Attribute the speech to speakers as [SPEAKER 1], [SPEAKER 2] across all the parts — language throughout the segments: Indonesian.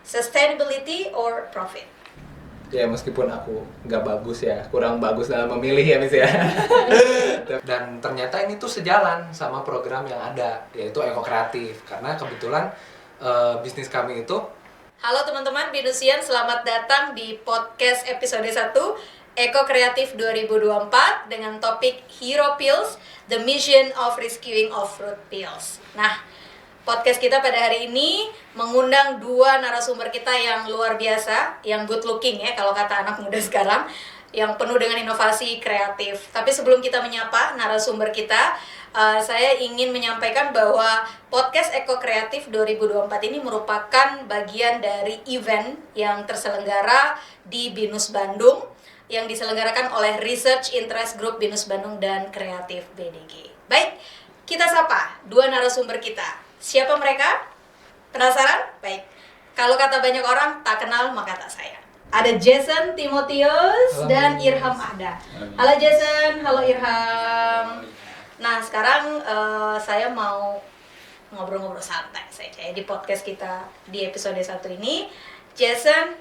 [SPEAKER 1] Sustainability or profit?
[SPEAKER 2] Ya meskipun aku nggak bagus ya, kurang bagus dalam memilih ya Miss ya. Dan ternyata ini tuh sejalan sama program yang ada, yaitu Eko Kreatif. Karena kebetulan bisnis kami itu.
[SPEAKER 1] Halo teman-teman Binusian, selamat datang di podcast episode 1 Eko Kreatif 2024 dengan topik Hero Pills, The Mission of Rescuing Off-Road Pills. Nah, podcast kita pada hari ini mengundang dua narasumber kita yang luar biasa, yang good looking ya kalau kata anak muda sekarang, yang penuh dengan inovasi kreatif. Tapi sebelum kita menyapa narasumber kita, saya ingin menyampaikan bahwa podcast Eko Kreatif 2024 ini merupakan bagian dari event yang terselenggara di Binus Bandung yang diselenggarakan oleh Research Interest Group Binus Bandung dan Kreatif BDG. Baik, kita sapa dua narasumber kita. Siapa mereka? Penasaran? Baik. Kalau kata banyak orang, tak kenal maka tak sayang. Ada Jason Timotius dan Irham Ahda. Halo Jason, halo Irham. Nah, sekarang saya mau ngobrol-ngobrol santai saja ya di podcast kita di episode 1 ini. Jason,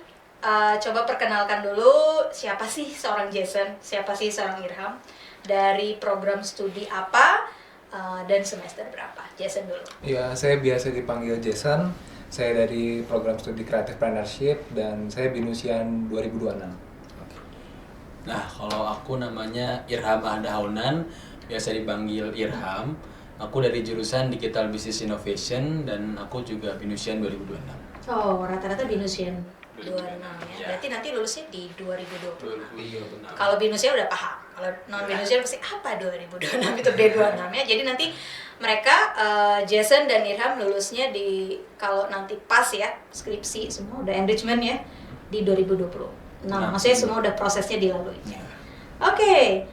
[SPEAKER 1] coba perkenalkan dulu siapa sih seorang Jason, siapa sih seorang Irham, dari program studi apa, dan semester berapa. Jason dulu.
[SPEAKER 2] Ya, saya biasa dipanggil Jason. Saya dari program studi Creative Partnership dan saya Binusian 2026.
[SPEAKER 3] Nah, kalau aku namanya Irham Ahda Haunan, biasa dipanggil Irham. Aku dari jurusan Digital Business Innovation dan aku juga Binusian 2026.
[SPEAKER 1] Oh, rata-rata Binusian 26 ya. Berarti nanti lulusnya di 2020.
[SPEAKER 3] Iya, benar.
[SPEAKER 1] Kalau Binusian udah paham. Kalau non Binusian pasti apa 2026 itu D26 ya. Jadi nanti mereka Jason dan Irham lulusnya di, kalau nanti pas ya skripsi semua udah enrichment ya, di 2020. Nah, maksudnya semua udah prosesnya dilalui.
[SPEAKER 3] Ya.
[SPEAKER 1] Oke.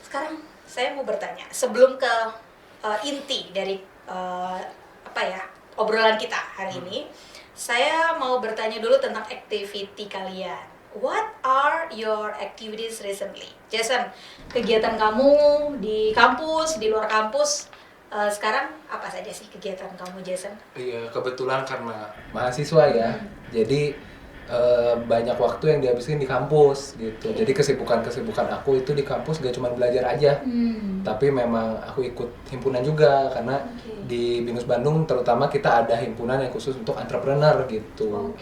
[SPEAKER 1] Sekarang saya mau bertanya sebelum ke inti dari obrolan kita hari ini. Saya mau bertanya dulu tentang activity kalian. What are your activities recently? Jason, kegiatan kamu di kampus, di luar kampus, sekarang apa saja sih kegiatan kamu, Jason?
[SPEAKER 2] Iya, kebetulan karena mahasiswa ya, jadi banyak waktu yang dihabisin di kampus gitu. Jadi kesibukan aku itu di kampus gak cuma belajar aja, tapi memang aku ikut himpunan juga karena di Binus Bandung terutama kita ada himpunan yang khusus untuk entrepreneur gitu.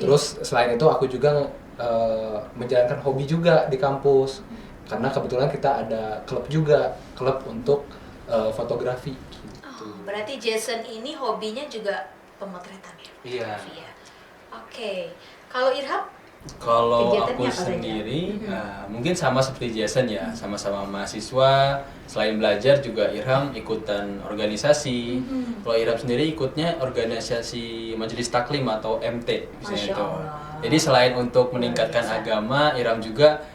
[SPEAKER 2] Terus selain itu aku juga menjalankan hobi juga di kampus karena kebetulan kita ada klub juga, klub untuk fotografi. Gitu.
[SPEAKER 1] Berarti Jason ini hobinya juga pemotretan ya?
[SPEAKER 2] Iya.
[SPEAKER 1] Oke. Kalau Irham?
[SPEAKER 3] Kalau
[SPEAKER 1] Kegiatannya
[SPEAKER 3] aku
[SPEAKER 1] apa
[SPEAKER 3] sendiri, mungkin sama seperti Jason ya, sama-sama mahasiswa. Selain belajar juga Irham ikutan organisasi. Kalau Irham sendiri ikutnya organisasi Majelis Taklim atau MT misalnya itu. Jadi selain untuk meningkatkan agama, Irham juga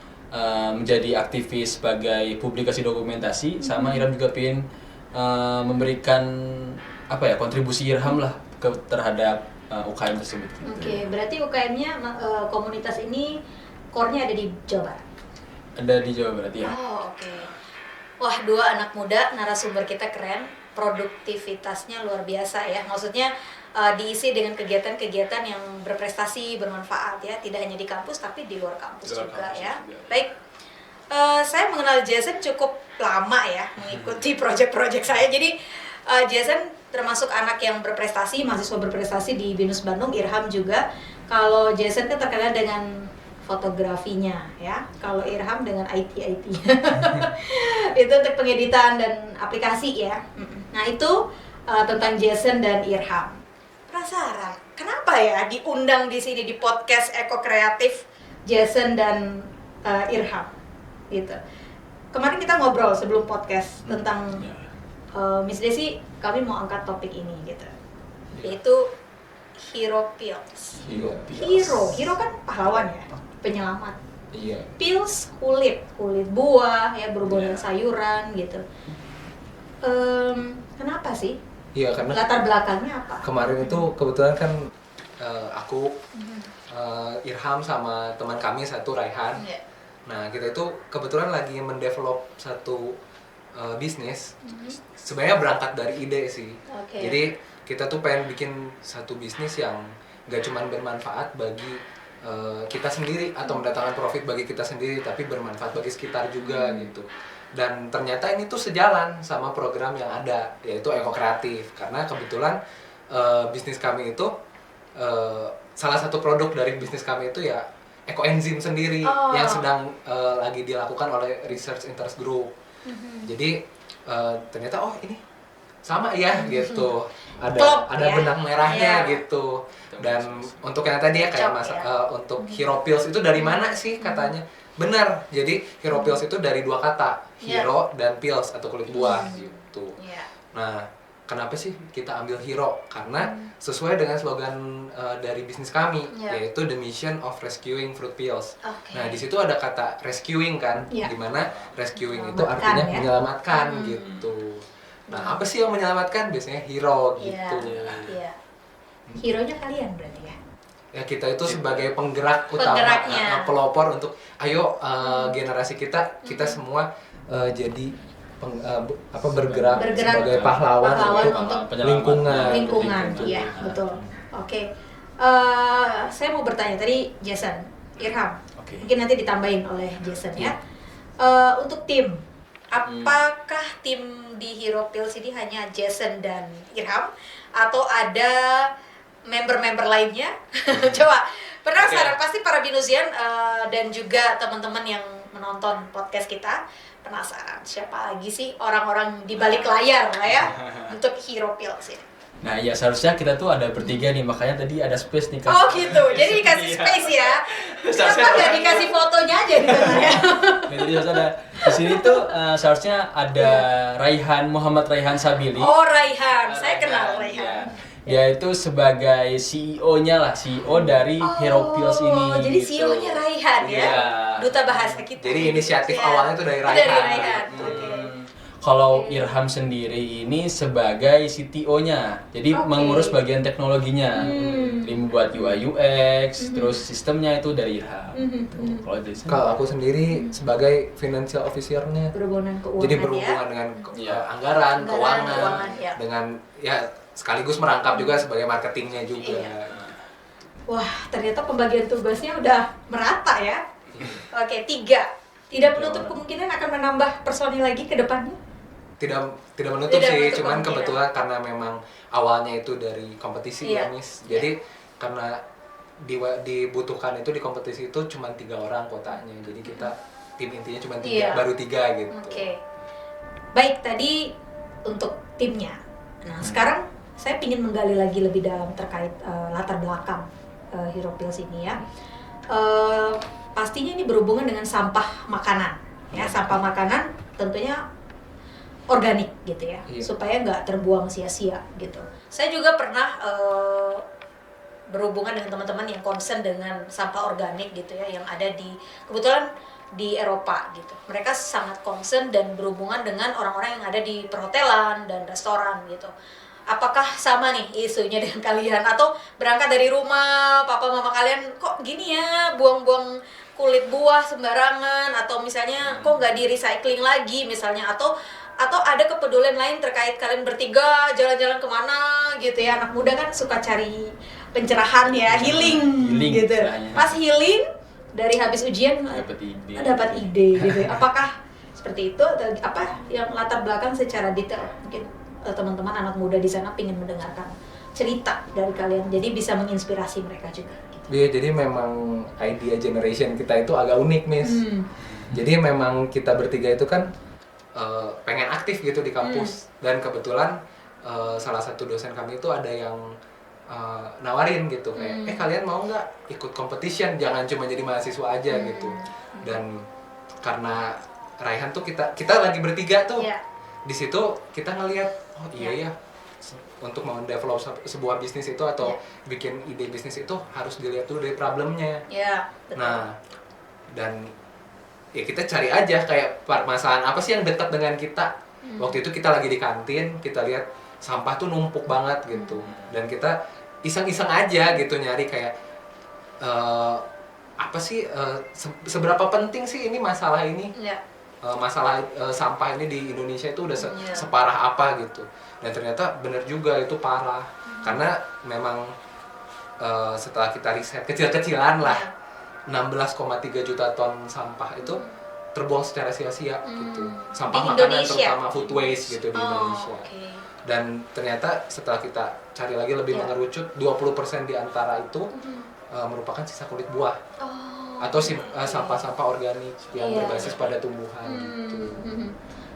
[SPEAKER 3] menjadi aktivis sebagai publikasi dokumentasi. Sama Irham juga ingin memberikan kontribusi Irham lah terhadap UKM tersebut.
[SPEAKER 1] Oke, berarti UKM-nya komunitas ini core-nya ada di Jawa Barat?
[SPEAKER 3] Ada di Jawa Barat ya.
[SPEAKER 1] Oh, oke. Wah, dua anak muda narasumber kita keren, produktivitasnya luar biasa ya. Maksudnya diisi dengan kegiatan-kegiatan yang berprestasi, bermanfaat ya, tidak hanya di kampus tapi di luar kampus juga ya. Baik, saya mengenal Jason cukup lama ya, mengikuti project-project saya. Jadi Jason termasuk anak yang berprestasi, mahasiswa berprestasi di Binus Bandung. Irham juga. Kalau Jason kan terkenal dengan fotografinya ya, kalau Irham dengan IT. Itu untuk pengeditan dan aplikasi ya. Nah itu tentang Jason dan Irham. Penasaran, kenapa ya diundang di sini di podcast Eko Kreatif Jason dan Irham gitu. Kemarin kita ngobrol sebelum podcast tentang Miss Desi, kami mau angkat topik ini gitu, yaitu Hero Pills. Hero kan pahlawan ya, penyelamat.
[SPEAKER 2] Iya.
[SPEAKER 1] Pills kulit buah ya, berhubungan dengan sayuran gitu. Kenapa sih?
[SPEAKER 2] Iya, karena
[SPEAKER 1] Latar belakangnya apa?
[SPEAKER 2] kemarin itu kebetulan kan aku Irham sama teman kami satu Raihan. Nah, kita itu kebetulan lagi mendevelop satu bisnis. Sebenarnya berangkat dari ide sih. Jadi kita tuh pengen bikin satu bisnis yang nggak cuma bermanfaat bagi kita sendiri atau mendatangkan profit bagi kita sendiri, tapi bermanfaat bagi sekitar juga gitu. Dan ternyata ini tuh sejalan sama program yang ada, yaitu Eko Kreatif. Karena kebetulan bisnis kami itu salah satu produk dari bisnis kami itu ya ekoenzim sendiri yang sedang lagi dilakukan oleh Research Interest Group. Jadi ternyata ini sama ya gitu. Ada
[SPEAKER 1] ya.
[SPEAKER 2] benang merahnya
[SPEAKER 1] Iya.
[SPEAKER 2] gitu. Dan untuk yang tadi ya kayak untuk Hero Pills itu dari mana sih katanya? Benar. Jadi Hero Pills itu dari dua kata, hero dan pills atau kulit buah gitu.
[SPEAKER 1] Iya.
[SPEAKER 2] Nah, kenapa sih kita ambil hero? Karena sesuai dengan slogan dari bisnis kami, yaitu the mission of rescuing fruit peels.
[SPEAKER 1] Oke.
[SPEAKER 2] Nah, di situ ada kata rescuing kan,
[SPEAKER 1] Iya.
[SPEAKER 2] dimana rescuing itu
[SPEAKER 1] Menyelamatkan,
[SPEAKER 2] artinya
[SPEAKER 1] ya.
[SPEAKER 2] menyelamatkan gitu. Nah, apa sih yang menyelamatkan? Biasanya hero gitu.
[SPEAKER 1] Iya. Hero-nya kalian berarti ya.
[SPEAKER 2] Ya kita itu sebagai penggerak utama,
[SPEAKER 1] Penggeraknya.
[SPEAKER 2] pelopor untuk ayo generasi kita semua jadi bergerak sebagai pahlawan untuk
[SPEAKER 1] lingkungan.
[SPEAKER 2] gitu.
[SPEAKER 1] Iya, betul. Oke. Saya mau bertanya tadi Jason, Irham. Mungkin nanti ditambahin oleh Jason ya. Untuk tim, apakah tim di Hero Pills ini hanya Jason dan Irham atau ada member-member lainnya? Coba penasaran pasti para Binusian dan juga teman-teman yang menonton podcast kita penasaran siapa lagi sih orang-orang di balik layar lah ya untuk Hero Pills ini.
[SPEAKER 3] Nah ya seharusnya kita tuh ada bertiga nih, makanya tadi ada space nih kan.
[SPEAKER 1] Oh gitu, jadi dikasih space ya. Kenapa nggak dikasih fotonya aja di tengah ya?
[SPEAKER 3] Jadi harus ada di sini tuh seharusnya ada Muhammad Raihan Sabili.
[SPEAKER 1] Oh Raihan, saya kenal Raihan.
[SPEAKER 3] Dia itu sebagai CEO-nya lah, CEO dari Hero Pills ini.
[SPEAKER 1] Oh, jadi
[SPEAKER 3] gitu.
[SPEAKER 1] CEO-nya Raihan ya?
[SPEAKER 3] Iya.
[SPEAKER 1] Duta bahasa kita.
[SPEAKER 2] Jadi inisiatif
[SPEAKER 1] Iya.
[SPEAKER 2] awalnya itu dari Raihan.
[SPEAKER 1] Dari Raihan. Oke.
[SPEAKER 3] Kalau Irham sendiri ini sebagai CTO-nya, jadi mengurus bagian teknologinya, jadi membuat UI UX, terus sistemnya itu dari Irham.
[SPEAKER 2] Kalau aku sendiri sebagai financial officer-nya,
[SPEAKER 1] Berhubungan keuangan
[SPEAKER 2] jadi berhubungan dengan anggaran, keuangan,
[SPEAKER 1] ya.
[SPEAKER 2] dengan sekaligus merangkap juga sebagai marketingnya juga.
[SPEAKER 1] Iya. Wah, ternyata pembagian tugasnya udah merata ya. Oke, 3. Tidak menutup kemungkinan akan menambah personil lagi ke depannya?
[SPEAKER 2] Tidak menutup sih, cuman kebetulan karena memang awalnya itu dari kompetisi ya, Miss. Jadi karena dibutuhkan itu di kompetisi itu cuma 3 orang kotanya. Jadi kita tim intinya cuma 3, baru 3 gitu.
[SPEAKER 1] Oke. Baik, tadi untuk timnya. Nah, sekarang saya ingin menggali lagi lebih dalam terkait latar belakang Hero Pills ini ya. Pastinya ini berhubungan dengan sampah makanan. Ya, sampah makanan tentunya organik gitu ya, supaya nggak terbuang sia-sia gitu. Saya juga pernah berhubungan dengan teman-teman yang concern dengan sampah organik gitu ya, yang ada kebetulan di Eropa gitu. Mereka sangat concern dan berhubungan dengan orang-orang yang ada di perhotelan dan restoran gitu. Apakah sama nih isunya dengan kalian? Atau berangkat dari rumah, papa mama kalian kok gini ya, buang-buang kulit buah sembarangan, atau misalnya kok nggak di recycling lagi misalnya, atau ada kepedulian lain terkait kalian bertiga jalan-jalan kemana gitu ya. Anak muda kan suka cari pencerahan ya, healing gitu.
[SPEAKER 3] Istilahnya.
[SPEAKER 1] Pas healing dari habis ujian dapat ide gitu ya. Apakah seperti itu atau apa yang latar belakang secara detail? Mungkin teman-teman anak muda di sana ingin mendengarkan cerita dari kalian, jadi bisa menginspirasi mereka juga gitu.
[SPEAKER 2] Iya, jadi memang idea generation kita itu agak unik, Miss. Jadi memang kita bertiga itu kan pengen aktif gitu di kampus, dan kebetulan salah satu dosen kami itu ada yang nawarin gitu kayak kalian mau nggak ikut competition, jangan cuma jadi mahasiswa aja gitu. Dan karena Raihan tuh kita lagi bertiga tuh di situ kita ngelihat iya untuk mendevelop sebuah bisnis itu atau bikin ide bisnis itu harus dilihat dulu dari problemnya.
[SPEAKER 1] Betul.
[SPEAKER 2] Nah, dan ya kita cari aja kayak permasalahan apa sih yang dekat dengan kita. Waktu itu kita lagi di kantin, kita lihat sampah tuh numpuk banget gitu, dan kita iseng-iseng aja gitu nyari kayak apa sih seberapa penting sih ini masalah ini. Masalah sampah ini di Indonesia itu udah separah apa gitu. Dan ternyata bener juga itu parah, karena memang setelah kita riset kecil-kecilan lah,
[SPEAKER 1] Iya.
[SPEAKER 2] 16,3 juta ton sampah itu terbuang secara sia-sia gitu. Sampah
[SPEAKER 1] Di
[SPEAKER 2] makanan
[SPEAKER 1] Indonesia?
[SPEAKER 2] terutama food waste gitu di Indonesia.
[SPEAKER 1] Oke.
[SPEAKER 2] Dan ternyata setelah kita cari lagi lebih
[SPEAKER 1] Iya.
[SPEAKER 2] mengerucut, 20% di antara itu merupakan sisa kulit buah
[SPEAKER 1] Oh,
[SPEAKER 2] atau
[SPEAKER 1] oke.
[SPEAKER 2] sampah-sampah organik yang
[SPEAKER 1] Iya.
[SPEAKER 2] berbasis pada tumbuhan gitu.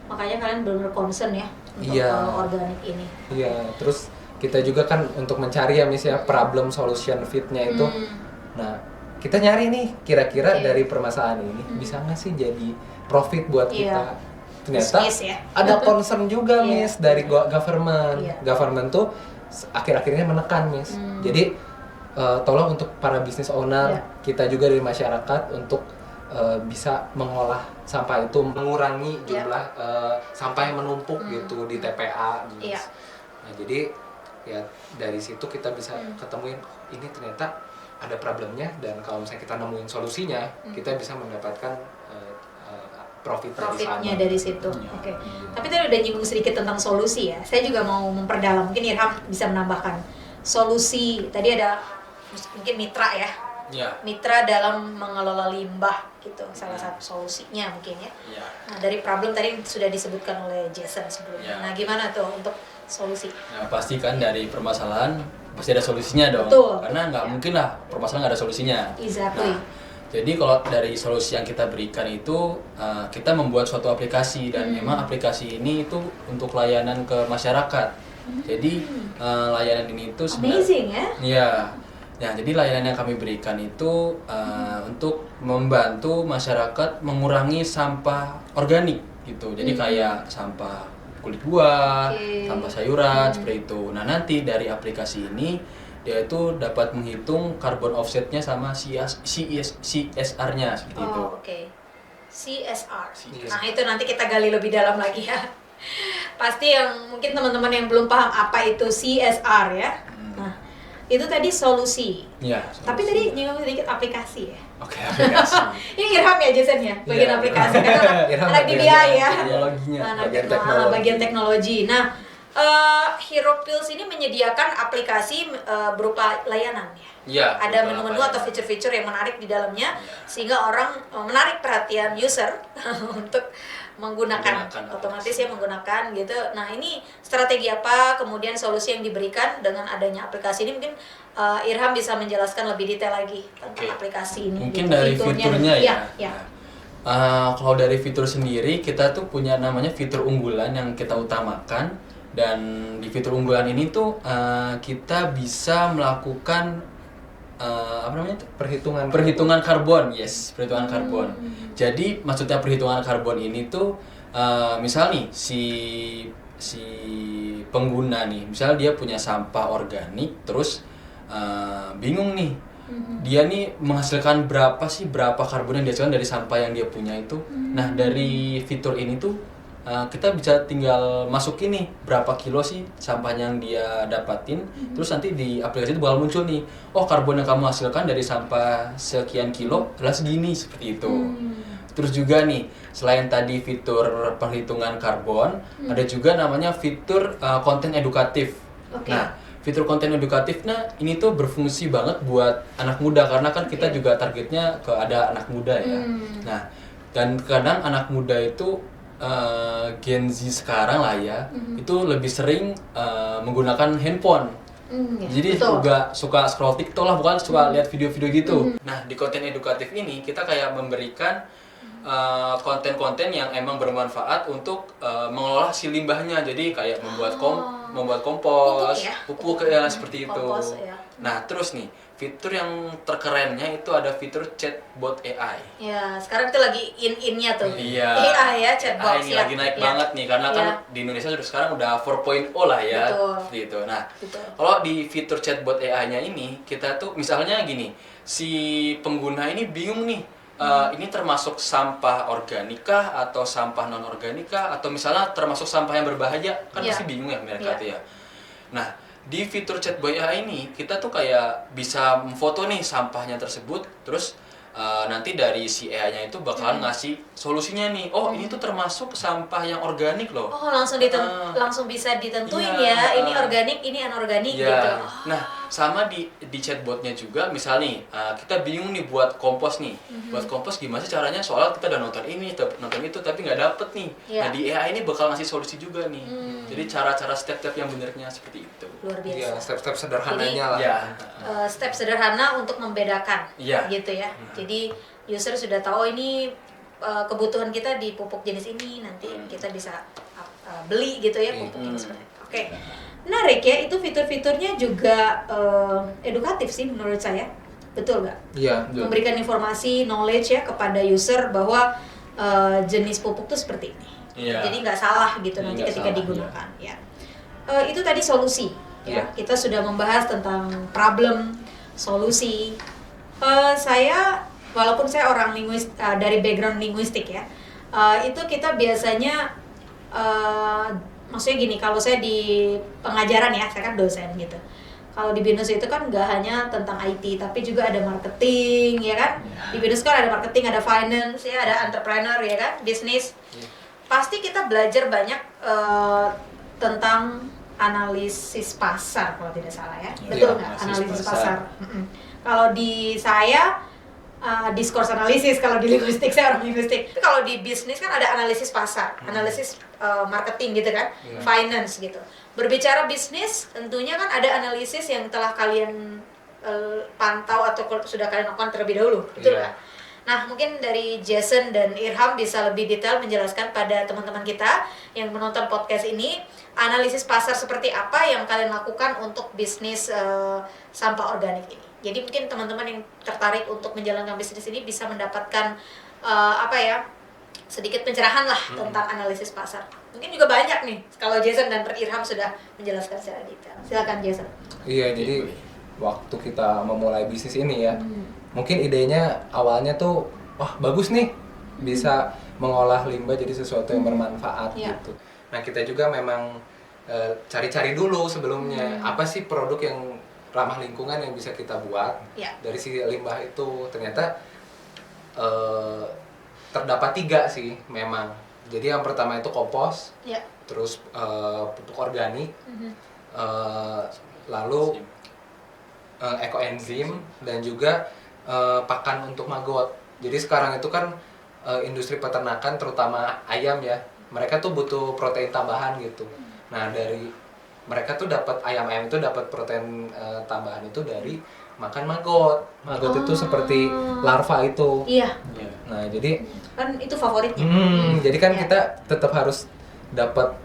[SPEAKER 1] Makanya kalian benar-benar concern ya untuk
[SPEAKER 2] Iya.
[SPEAKER 1] organik ini.
[SPEAKER 2] Iya, terus kita juga kan untuk mencari ya Miss ya problem solution fit-nya itu. Nah, kita nyari nih kira-kira
[SPEAKER 1] Oke.
[SPEAKER 2] dari permasalahan ini bisa nggak sih jadi profit buat
[SPEAKER 1] Iya.
[SPEAKER 2] kita? Ternyata
[SPEAKER 1] Bisnis ya.
[SPEAKER 2] ada concern juga
[SPEAKER 1] Iya.
[SPEAKER 2] Miss dari government.
[SPEAKER 1] Iya.
[SPEAKER 2] Government tuh akhir-akhirnya menekan Miss. Jadi tolong untuk para business owner,
[SPEAKER 1] Iya.
[SPEAKER 2] kita juga dari masyarakat untuk bisa mengolah sampah itu, mengurangi
[SPEAKER 1] Iya.
[SPEAKER 2] jumlah sampah yang menumpuk gitu di TPA. Miss.
[SPEAKER 1] Iya.
[SPEAKER 2] Nah, jadi ya dari situ kita bisa ketemuin ini ternyata ada problemnya, dan kalau misalnya kita nemuin solusinya, kita bisa mendapatkan profit
[SPEAKER 1] Profitnya dari situ. Oke.
[SPEAKER 2] Iya.
[SPEAKER 1] Tapi tadi udah nyinggung sedikit tentang solusi ya. Saya juga mau memperdalam. Mungkin Irham bisa menambahkan solusi. Tadi ada mungkin mitra ya.
[SPEAKER 3] Ya.
[SPEAKER 1] Mitra dalam mengelola limbah gitu. Salah satu solusinya mungkin ya.
[SPEAKER 3] Ya.
[SPEAKER 1] Nah, dari problem tadi sudah disebutkan oleh Jason sebelumnya.
[SPEAKER 3] Ya.
[SPEAKER 1] Nah, gimana tuh untuk solusi?
[SPEAKER 3] Nah, pasti kan dari permasalahan pasti ada solusinya dong.
[SPEAKER 1] Betul.
[SPEAKER 3] Karena nggak mungkin lah permasalahan nggak ada solusinya.
[SPEAKER 1] Exactly.
[SPEAKER 3] Nah, jadi kalau dari solusi yang kita berikan itu kita membuat suatu aplikasi, dan memang aplikasi ini itu untuk layanan ke masyarakat. Jadi layanan ini itu
[SPEAKER 1] Amazing ya.
[SPEAKER 3] Iya. Ya, jadi layanan yang kami berikan itu untuk membantu masyarakat mengurangi sampah organik gitu. Jadi kayak sampah kulit buah,
[SPEAKER 1] Oke.
[SPEAKER 3] sampah sayuran seperti itu. Nah, nanti dari aplikasi ini dia itu dapat menghitung carbon offsetnya sama CSR-nya seperti itu.
[SPEAKER 1] Oh, oke. CSR.
[SPEAKER 3] CSR.
[SPEAKER 1] Nah, itu nanti kita gali lebih dalam lagi ya. Pasti yang mungkin teman-teman yang belum paham apa itu CSR ya. Nah, itu tadi solusi.
[SPEAKER 3] Iya.
[SPEAKER 1] Tapi tadi nyinggung sedikit aplikasi ya.
[SPEAKER 3] Oke, aplikasi.
[SPEAKER 1] Ini Irham ya Jason ya, bagian
[SPEAKER 2] Iya.
[SPEAKER 1] aplikasi karena anak,
[SPEAKER 2] Irham
[SPEAKER 1] anak
[SPEAKER 2] bagian
[SPEAKER 1] DBI ya.
[SPEAKER 3] teknologinya.
[SPEAKER 1] Anak
[SPEAKER 2] Bagian
[SPEAKER 1] teknologi.
[SPEAKER 2] teknologi.
[SPEAKER 1] Bagian teknologi. Nah, Hero Pills ini menyediakan aplikasi berupa layanan ya.
[SPEAKER 3] Iya.
[SPEAKER 1] Ada
[SPEAKER 3] betul,
[SPEAKER 1] menu-menu
[SPEAKER 3] apa
[SPEAKER 1] atau
[SPEAKER 3] ya.
[SPEAKER 1] fitur-fitur yang menarik di dalamnya sehingga orang menarik perhatian user untuk menggunakan
[SPEAKER 3] Menggunakan
[SPEAKER 1] otomatis ya menggunakan gitu. Nah, ini strategi apa kemudian solusi yang diberikan dengan adanya aplikasi ini, mungkin Irham bisa menjelaskan lebih detail lagi tentang
[SPEAKER 3] Oke.
[SPEAKER 1] aplikasi ini.
[SPEAKER 3] Mungkin
[SPEAKER 1] gitu.
[SPEAKER 3] dari fiturnya ya.
[SPEAKER 1] Ya.
[SPEAKER 3] Kalau dari fitur sendiri, kita tuh punya namanya fitur unggulan yang kita utamakan, dan di fitur unggulan ini tuh kita bisa melakukan apa namanya tuh? Perhitungan karbon, yes, perhitungan karbon. Jadi maksudnya perhitungan karbon ini tuh misal nih si pengguna nih, misal dia punya sampah organik, terus bingung nih. Dia nih menghasilkan berapa karbon yang dihasilkan dari sampah yang dia punya itu. Nah, dari fitur ini tuh kita bisa tinggal masukin nih berapa kilo sih sampah yang dia dapatin. Terus nanti di aplikasi itu bakal muncul nih, oh karbon yang kamu hasilkan dari sampah sekian kilo adalah segini, seperti itu. Terus juga nih, selain tadi fitur perhitungan karbon, ada juga namanya fitur konten edukatif.
[SPEAKER 1] Oke.
[SPEAKER 3] Nah, fitur konten edukatif, nah ini tuh berfungsi banget buat anak muda, karena kan kita juga targetnya ke ada anak muda ya. Nah, dan kadang anak muda itu Gen Z sekarang lah ya, itu lebih sering menggunakan handphone.
[SPEAKER 1] Ya,
[SPEAKER 3] Jadi
[SPEAKER 1] betul.
[SPEAKER 3] juga suka scroll TikTok lah, bukan suka lihat video-video gitu. Nah, di konten edukatif ini kita kayak memberikan konten-konten yang emang bermanfaat untuk mengelola si limbahnya. Jadi kayak membuat kompos,
[SPEAKER 1] Pupuk
[SPEAKER 3] pupuk
[SPEAKER 1] ya?
[SPEAKER 3] ya, seperti itu.
[SPEAKER 1] Kompos, ya.
[SPEAKER 3] Nah, terus nih, fitur yang terkerennya itu ada fitur chatbot AI.
[SPEAKER 1] Ya, sekarang itu lagi in-innya tuh.
[SPEAKER 3] Iya.
[SPEAKER 1] AI ya, chatbot.
[SPEAKER 3] AI ini lagi naik banget nih, karena kan di Indonesia sekarang udah 4.0 lah ya.
[SPEAKER 1] Betul.
[SPEAKER 3] Seperti itu. Nah,
[SPEAKER 1] Betul.
[SPEAKER 3] kalau di fitur chatbot AI-nya ini, kita tuh misalnya gini, si pengguna ini bingung nih, ini termasuk sampah organik kah atau sampah non organik kah, atau misalnya termasuk sampah yang berbahaya, kan
[SPEAKER 1] Iya.
[SPEAKER 3] pasti bingung ya mereka
[SPEAKER 1] Iya.
[SPEAKER 3] tuh ya. Nah, di fitur chatbot AI ini kita tuh kayak bisa memfoto nih sampahnya tersebut, terus nanti dari si AI-nya itu bakalan ngasih solusinya nih. Oh, ini tuh termasuk sampah yang organik loh.
[SPEAKER 1] Oh, langsung bisa ditentuin
[SPEAKER 3] Iya,
[SPEAKER 1] ya, ini organik, ini anorganik
[SPEAKER 3] Iya.
[SPEAKER 1] gitu.
[SPEAKER 3] Nah, sama di chatbotnya juga, misalnya nih, kita bingung nih buat kompos nih. Buat kompos gimana sih caranya? Soalnya kita udah nonton ini, nonton itu, tapi nggak dapet nih. Nah di AI ini bakal ngasih solusi juga nih. Jadi cara-cara step-step yang benernya seperti itu.
[SPEAKER 1] Luar biasa.
[SPEAKER 2] Iya, step-step sederhananya lah.
[SPEAKER 3] Ya.
[SPEAKER 1] Step sederhana untuk membedakan,
[SPEAKER 3] Iya.
[SPEAKER 1] gitu ya. Jadi user sudah tahu ini kebutuhan kita di pupuk jenis ini, nanti kita bisa beli gitu ya pupuk yang seperti itu. Oke. Menarik ya, itu fitur-fiturnya juga edukatif sih menurut saya. Betul nggak?
[SPEAKER 2] Iya.
[SPEAKER 1] Memberikan informasi, knowledge ya kepada user bahwa jenis pupuk tuh seperti ini.
[SPEAKER 3] Iya.
[SPEAKER 1] Jadi nggak salah gitu
[SPEAKER 3] Jadi
[SPEAKER 1] nanti
[SPEAKER 3] nggak
[SPEAKER 1] ketika
[SPEAKER 3] salah,
[SPEAKER 1] digunakan. Ya. Itu tadi solusi. Ya.
[SPEAKER 3] Iya.
[SPEAKER 1] Kita sudah membahas tentang problem, solusi. Saya walaupun saya orang dari background linguistik ya, itu kita biasanya maksudnya gini, kalau saya di pengajaran ya, saya kan dosen gitu. Kalau di BINUS itu kan nggak hanya tentang IT, tapi juga ada marketing, ya kan? Di BINUS kan ada marketing, ada finance, ya, ada entrepreneur, ya kan? Bisnis. Pasti kita belajar banyak tentang analisis pasar, kalau tidak salah ya. Betul nggak? Analisis pasar. Kalau di saya discourse analysis, kalau di linguistik, saya orang linguistik. Tapi kalau di bisnis kan ada analisis pasar, analisis marketing gitu kan, finance gitu. Berbicara bisnis, tentunya kan ada analisis yang telah kalian pantau atau sudah kalian lakukan terlebih dahulu, betul nggak? Nah, mungkin dari Jason dan Irham bisa lebih detail menjelaskan pada teman-teman kita yang menonton podcast ini, analisis pasar seperti apa yang kalian lakukan untuk bisnis sampah organik ini. Jadi mungkin teman-teman yang tertarik untuk menjalankan bisnis ini bisa mendapatkan sedikit pencerahan lah tentang analisis pasar. Mungkin juga banyak nih kalau Jason dan Irham sudah menjelaskan secara detail. Silakan Jason.
[SPEAKER 2] Iya, jadi waktu kita memulai bisnis ini ya, mungkin idenya awalnya tuh, wah bagus nih, bisa mengolah limbah jadi sesuatu yang bermanfaat gitu. Nah kita juga memang cari-cari dulu sebelumnya, apa sih produk yang ramah lingkungan yang bisa kita buat dari si limbah itu. Ternyata terdapat 3 sih memang. Jadi yang pertama itu kompos, terus pupuk organik, lalu ekoenzim, dan juga pakan untuk maggot. Jadi sekarang itu kan industri peternakan terutama ayam ya, mereka tuh butuh protein tambahan gitu. Nah dari mereka tuh dapat ayam-ayam itu dapat protein tambahan itu dari makan maggot. Maggot itu seperti larva itu.
[SPEAKER 1] Iya.
[SPEAKER 2] Nah jadi
[SPEAKER 1] Kan itu favoritnya.
[SPEAKER 2] Jadi kan kita tetap harus dapat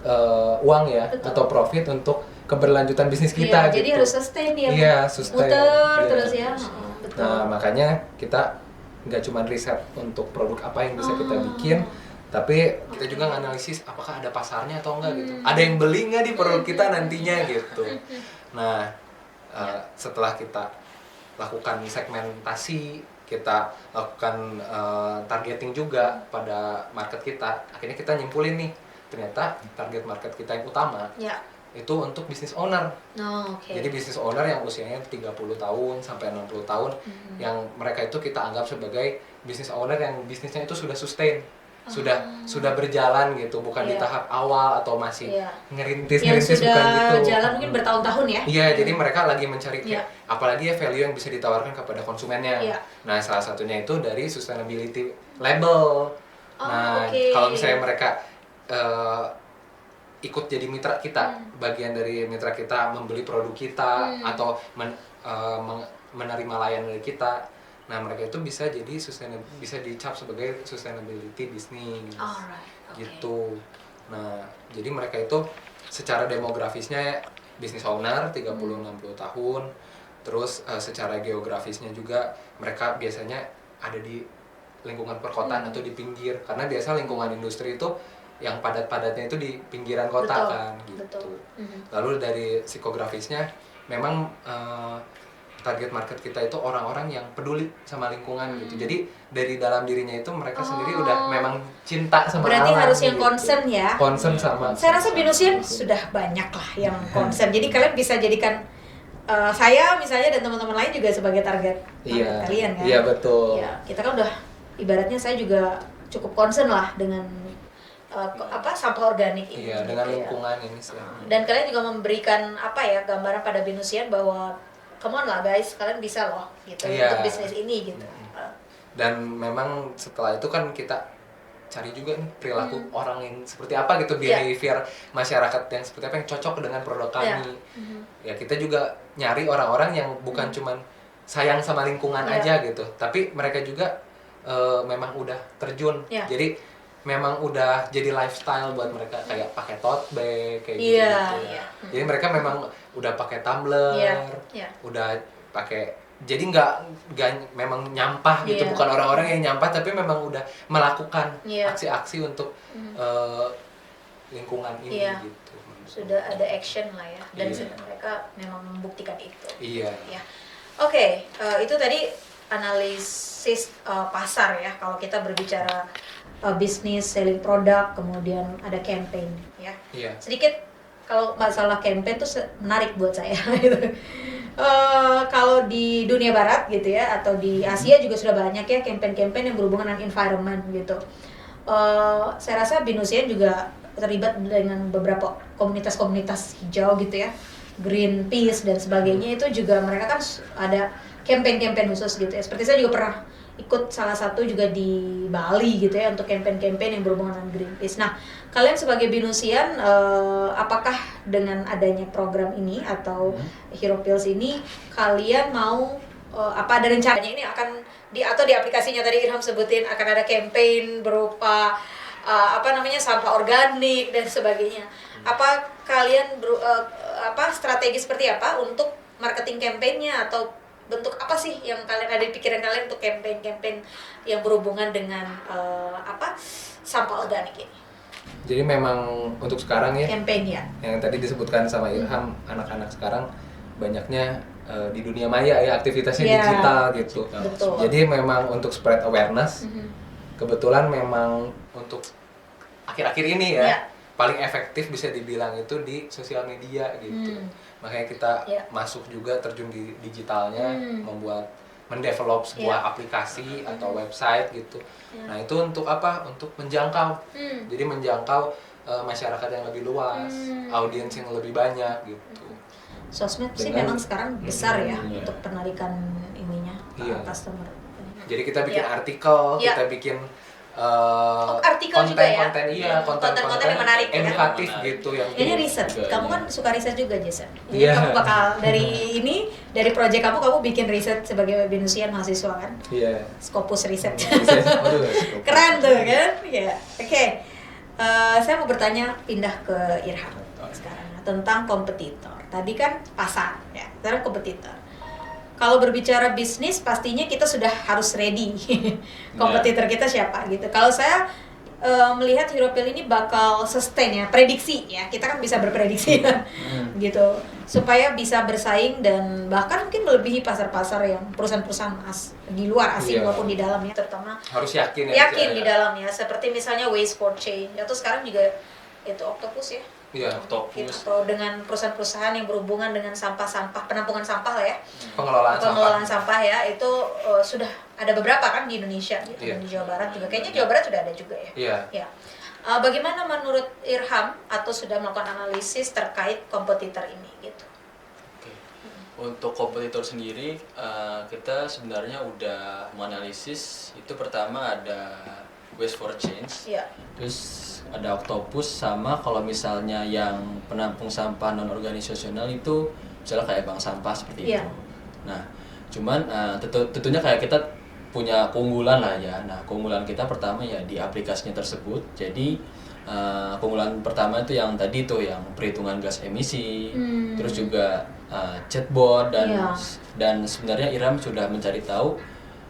[SPEAKER 2] uang ya, atau profit untuk keberlanjutan bisnis kita.
[SPEAKER 1] Jadi
[SPEAKER 2] gitu.
[SPEAKER 1] harus sustain ya.
[SPEAKER 2] Iya, sustain.
[SPEAKER 1] Muter terus ya. Betul.
[SPEAKER 2] Nah makanya kita nggak cuma riset untuk produk apa yang bisa kita bikin, tapi kita juga nganalisis apakah ada pasarnya atau enggak gitu. Ada yang beli nggak di produk kita nantinya gitu. Nah setelah kita lakukan segmentasi, kita lakukan targeting juga pada market kita, akhirnya kita nyimpulin nih, ternyata target market kita yang utama itu untuk business owner. Jadi business owner yang usianya 30 tahun sampai 60 tahun, yang mereka itu kita anggap sebagai business owner yang bisnisnya itu sudah sustain, sudah berjalan gitu, bukan di tahap awal atau masih ngerintis bukan gitu.
[SPEAKER 1] Yang sudah jalan mungkin bertahun-tahun ya.
[SPEAKER 2] Iya, jadi mereka lagi mencari apalagi ya value yang bisa ditawarkan kepada konsumennya. Nah, salah satunya itu dari sustainability label. Kalau misalnya mereka ikut jadi mitra kita, bagian dari mitra kita, membeli produk kita atau menerima layanan dari kita, nah mereka itu bisa jadi bisa dicap sebagai sustainability business. Gitu. Nah, jadi mereka itu secara demografisnya business owner 30-60 tahun, terus secara geografisnya juga mereka biasanya ada di lingkungan perkotaan atau di pinggir, karena biasa lingkungan industri itu yang padat-padatnya itu di pinggiran kota kan gitu. Lalu dari psikografisnya memang target market kita itu orang-orang yang peduli sama lingkungan gitu. Jadi dari dalam dirinya itu mereka sendiri udah memang cinta sama
[SPEAKER 1] berarti
[SPEAKER 2] alam.
[SPEAKER 1] harus yang
[SPEAKER 2] gitu.
[SPEAKER 1] concern ya.
[SPEAKER 2] Concern sama.
[SPEAKER 1] Saya rasa Binusian sudah banyak lah yang concern. Jadi kalian bisa jadikan saya misalnya dan teman-teman lain juga sebagai target kalian kan.
[SPEAKER 2] Iya betul.
[SPEAKER 1] Ya, kita kan udah ibaratnya saya juga cukup concern lah dengan sampah organik ini.
[SPEAKER 2] Iya, dengan lingkungan ini sih.
[SPEAKER 1] Dan kalian juga memberikan gambaran pada Binusian bahwa come on lah guys, kalian bisa loh gitu
[SPEAKER 2] Iya.
[SPEAKER 1] untuk bisnis ini gitu.
[SPEAKER 2] Dan memang setelah itu kan kita cari juga nih perilaku orang yang seperti apa gitu, behavior masyarakat yang seperti apa yang cocok dengan produk kami. Ya kita juga nyari orang-orang yang bukan cuman sayang sama lingkungan aja gitu, tapi mereka juga memang udah terjun. Jadi memang udah jadi lifestyle buat mereka, kayak pakai tote bag kayak gitu. Jadi mereka memang udah pakai tumbler, udah pakai, jadi nggak memang nyampah gitu, bukan orang-orang yang nyampah, tapi memang udah melakukan aksi-aksi untuk lingkungan ini gitu.
[SPEAKER 1] Sudah ada action lah ya, dan mereka memang membuktikan itu.
[SPEAKER 2] Iya.
[SPEAKER 1] Oke, itu tadi analisis pasar ya. Kalau kita berbicara bisnis, selling produk, kemudian ada campaign ya. Sedikit kalau masalah campaign tuh menarik buat saya gitu. Kalau di dunia barat gitu ya, atau di Asia juga sudah banyak ya campaign-campaign yang berhubungan dengan environment gitu. Saya rasa Binusian juga terlibat dengan beberapa komunitas-komunitas hijau gitu ya, Greenpeace dan sebagainya. Itu juga mereka kan ada campaign-campaign khusus gitu ya. Seperti saya juga pernah ikut salah satu juga di Bali gitu ya, untuk campaign-campaign yang berhubungan dengan Greenpeace. Nah, kalian sebagai Binusian, apakah dengan adanya program ini atau Hero Pills ini, kalian mau apa ada rencananya ini akan atau di aplikasinya tadi Irham sebutin akan ada campaign berupa sampah organik dan sebagainya. Apa kalian strategi seperti apa untuk marketing campaignnya, atau bentuk apa sih yang kalian ada di pikiran kalian untuk campaign yang berhubungan dengan sampah organik ini?
[SPEAKER 2] Jadi memang untuk sekarang ya,
[SPEAKER 1] campaign ya,
[SPEAKER 2] yang tadi disebutkan sama Irham, anak-anak sekarang banyaknya di dunia maya ya, aktivitasnya digital gitu.
[SPEAKER 1] Betul.
[SPEAKER 2] Jadi memang untuk spread awareness, kebetulan memang untuk akhir-akhir ini ya, paling efektif bisa dibilang itu di sosial media gitu. Makanya kita masuk juga, terjun di digitalnya, mendevelop sebuah aplikasi atau website gitu. Nah itu untuk apa? Untuk menjangkau. Jadi menjangkau masyarakat yang lebih luas, audiens yang lebih banyak gitu.
[SPEAKER 1] Sosmed sih memang sekarang besar ya untuk penarikan ininya customer.
[SPEAKER 2] Jadi kita bikin artikel, kita bikin
[SPEAKER 1] artikel juga ya?
[SPEAKER 2] konten-konten
[SPEAKER 1] yang menarik
[SPEAKER 2] edukatif
[SPEAKER 1] ya?
[SPEAKER 2] gitu yang
[SPEAKER 1] ini riset. Kamu kan suka riset juga, Jason.
[SPEAKER 2] Iya.
[SPEAKER 1] Kamu bakal dari proyek kamu bikin riset sebagai Binusian mahasiswa kan?
[SPEAKER 2] Iya.
[SPEAKER 1] Scopus riset.
[SPEAKER 2] Waduh,
[SPEAKER 1] Keren tuh kan? Ya. Oke. Saya mau bertanya, pindah ke Irham sekarang tentang kompetitor. Tadi kan pasar ya, sekarang kompetitor. Kalau berbicara bisnis, pastinya kita sudah harus ready. Kompetitor kita siapa gitu. Kalau saya melihat Hero Pill ini bakal sustain ya, prediksi ya. Kita kan bisa berprediksi ya, gitu. Supaya bisa bersaing dan bahkan mungkin melebihi pasar-pasar yang perusahaan-perusahaan di luar asing maupun di dalamnya, terutama
[SPEAKER 2] harus yakin ya.
[SPEAKER 1] Di dalamnya. Seperti misalnya Waste for Change atau sekarang juga itu Octopus ya.
[SPEAKER 3] Octopus.
[SPEAKER 1] Atau dengan perusahaan-perusahaan yang berhubungan dengan sampah-sampah, penampungan sampah lah ya,
[SPEAKER 2] pengelolaan
[SPEAKER 1] sampah ya, itu sudah ada beberapa kan di Indonesia gitu, dan di Jawa Barat juga, kayaknya Jawa Barat sudah ada juga ya. Bagaimana menurut Irham, atau sudah melakukan analisis terkait kompetitor ini gitu?
[SPEAKER 3] Untuk kompetitor sendiri, kita sebenarnya udah menganalisis. Itu pertama ada Waste for Change, terus ada Octopus, sama kalau misalnya yang penampung sampah non organisasional itu misalnya kayak bank sampah seperti itu. Nah, cuman tentunya kayak kita punya keunggulan lah ya. Nah, keunggulan kita pertama ya di aplikasinya tersebut. Jadi keunggulan pertama itu yang tadi tuh, yang perhitungan gas emisi, terus juga chatbot dan sebenarnya Irham sudah mencari tahu.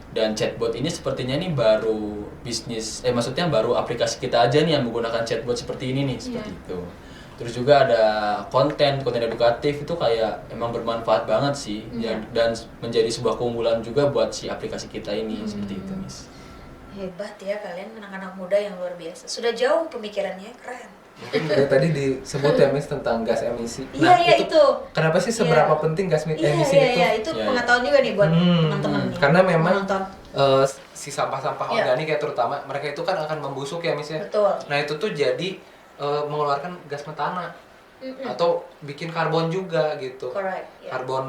[SPEAKER 3] Dan chatbot ini sepertinya nih baru bisnis, maksudnya baru aplikasi kita aja nih yang menggunakan chatbot seperti ini nih, seperti itu. Terus juga ada konten edukatif, itu kayak emang bermanfaat banget sih, dan menjadi sebuah keunggulan juga buat si aplikasi kita ini, seperti itu, Miss.
[SPEAKER 1] Hebat ya kalian, anak-anak muda yang luar biasa. Sudah jauh pemikirannya, keren.
[SPEAKER 2] Mungkin dari tadi disebut ya Miss tentang gas emisi.
[SPEAKER 1] Itu.
[SPEAKER 2] Kenapa sih seberapa penting gas emisi itu?
[SPEAKER 1] Itu pengetahuan juga nih buat teman-teman nih.
[SPEAKER 2] Karena memang si sampah-sampah organik ya, terutama mereka itu kan akan membusuk ya Miss ya.
[SPEAKER 1] Betul.
[SPEAKER 2] Nah itu tuh jadi mengeluarkan gas metana. atau bikin karbon juga gitu.
[SPEAKER 1] Correct. Yeah.
[SPEAKER 2] Karbon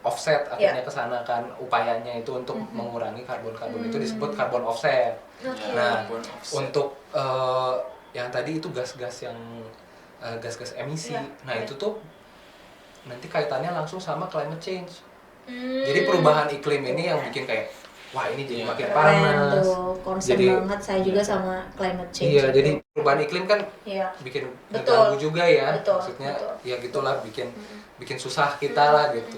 [SPEAKER 2] offset akhirnya ke sana kan, upayanya itu untuk mengurangi karbon itu disebut karbon offset.
[SPEAKER 1] Okay.
[SPEAKER 2] Nah,
[SPEAKER 3] Karbon offset.
[SPEAKER 2] untuk yang tadi itu gas-gas yang gas-gas emisi. Nah, itu tuh nanti kaitannya langsung sama climate change. Jadi perubahan iklim ini yang bikin kayak wah ini jadi makin
[SPEAKER 1] Keren
[SPEAKER 2] panas.
[SPEAKER 1] tuh, concern
[SPEAKER 2] Jadi
[SPEAKER 1] banget saya juga sama climate change.
[SPEAKER 2] iya,
[SPEAKER 1] itu.
[SPEAKER 2] jadi perubahan iklim kan
[SPEAKER 1] Iya.
[SPEAKER 2] bikin
[SPEAKER 1] Betul.
[SPEAKER 2] ngeganggu juga ya.
[SPEAKER 1] Betul,
[SPEAKER 2] Maksudnya
[SPEAKER 1] betul.
[SPEAKER 2] ya gitulah bikin susah kita lah gitu.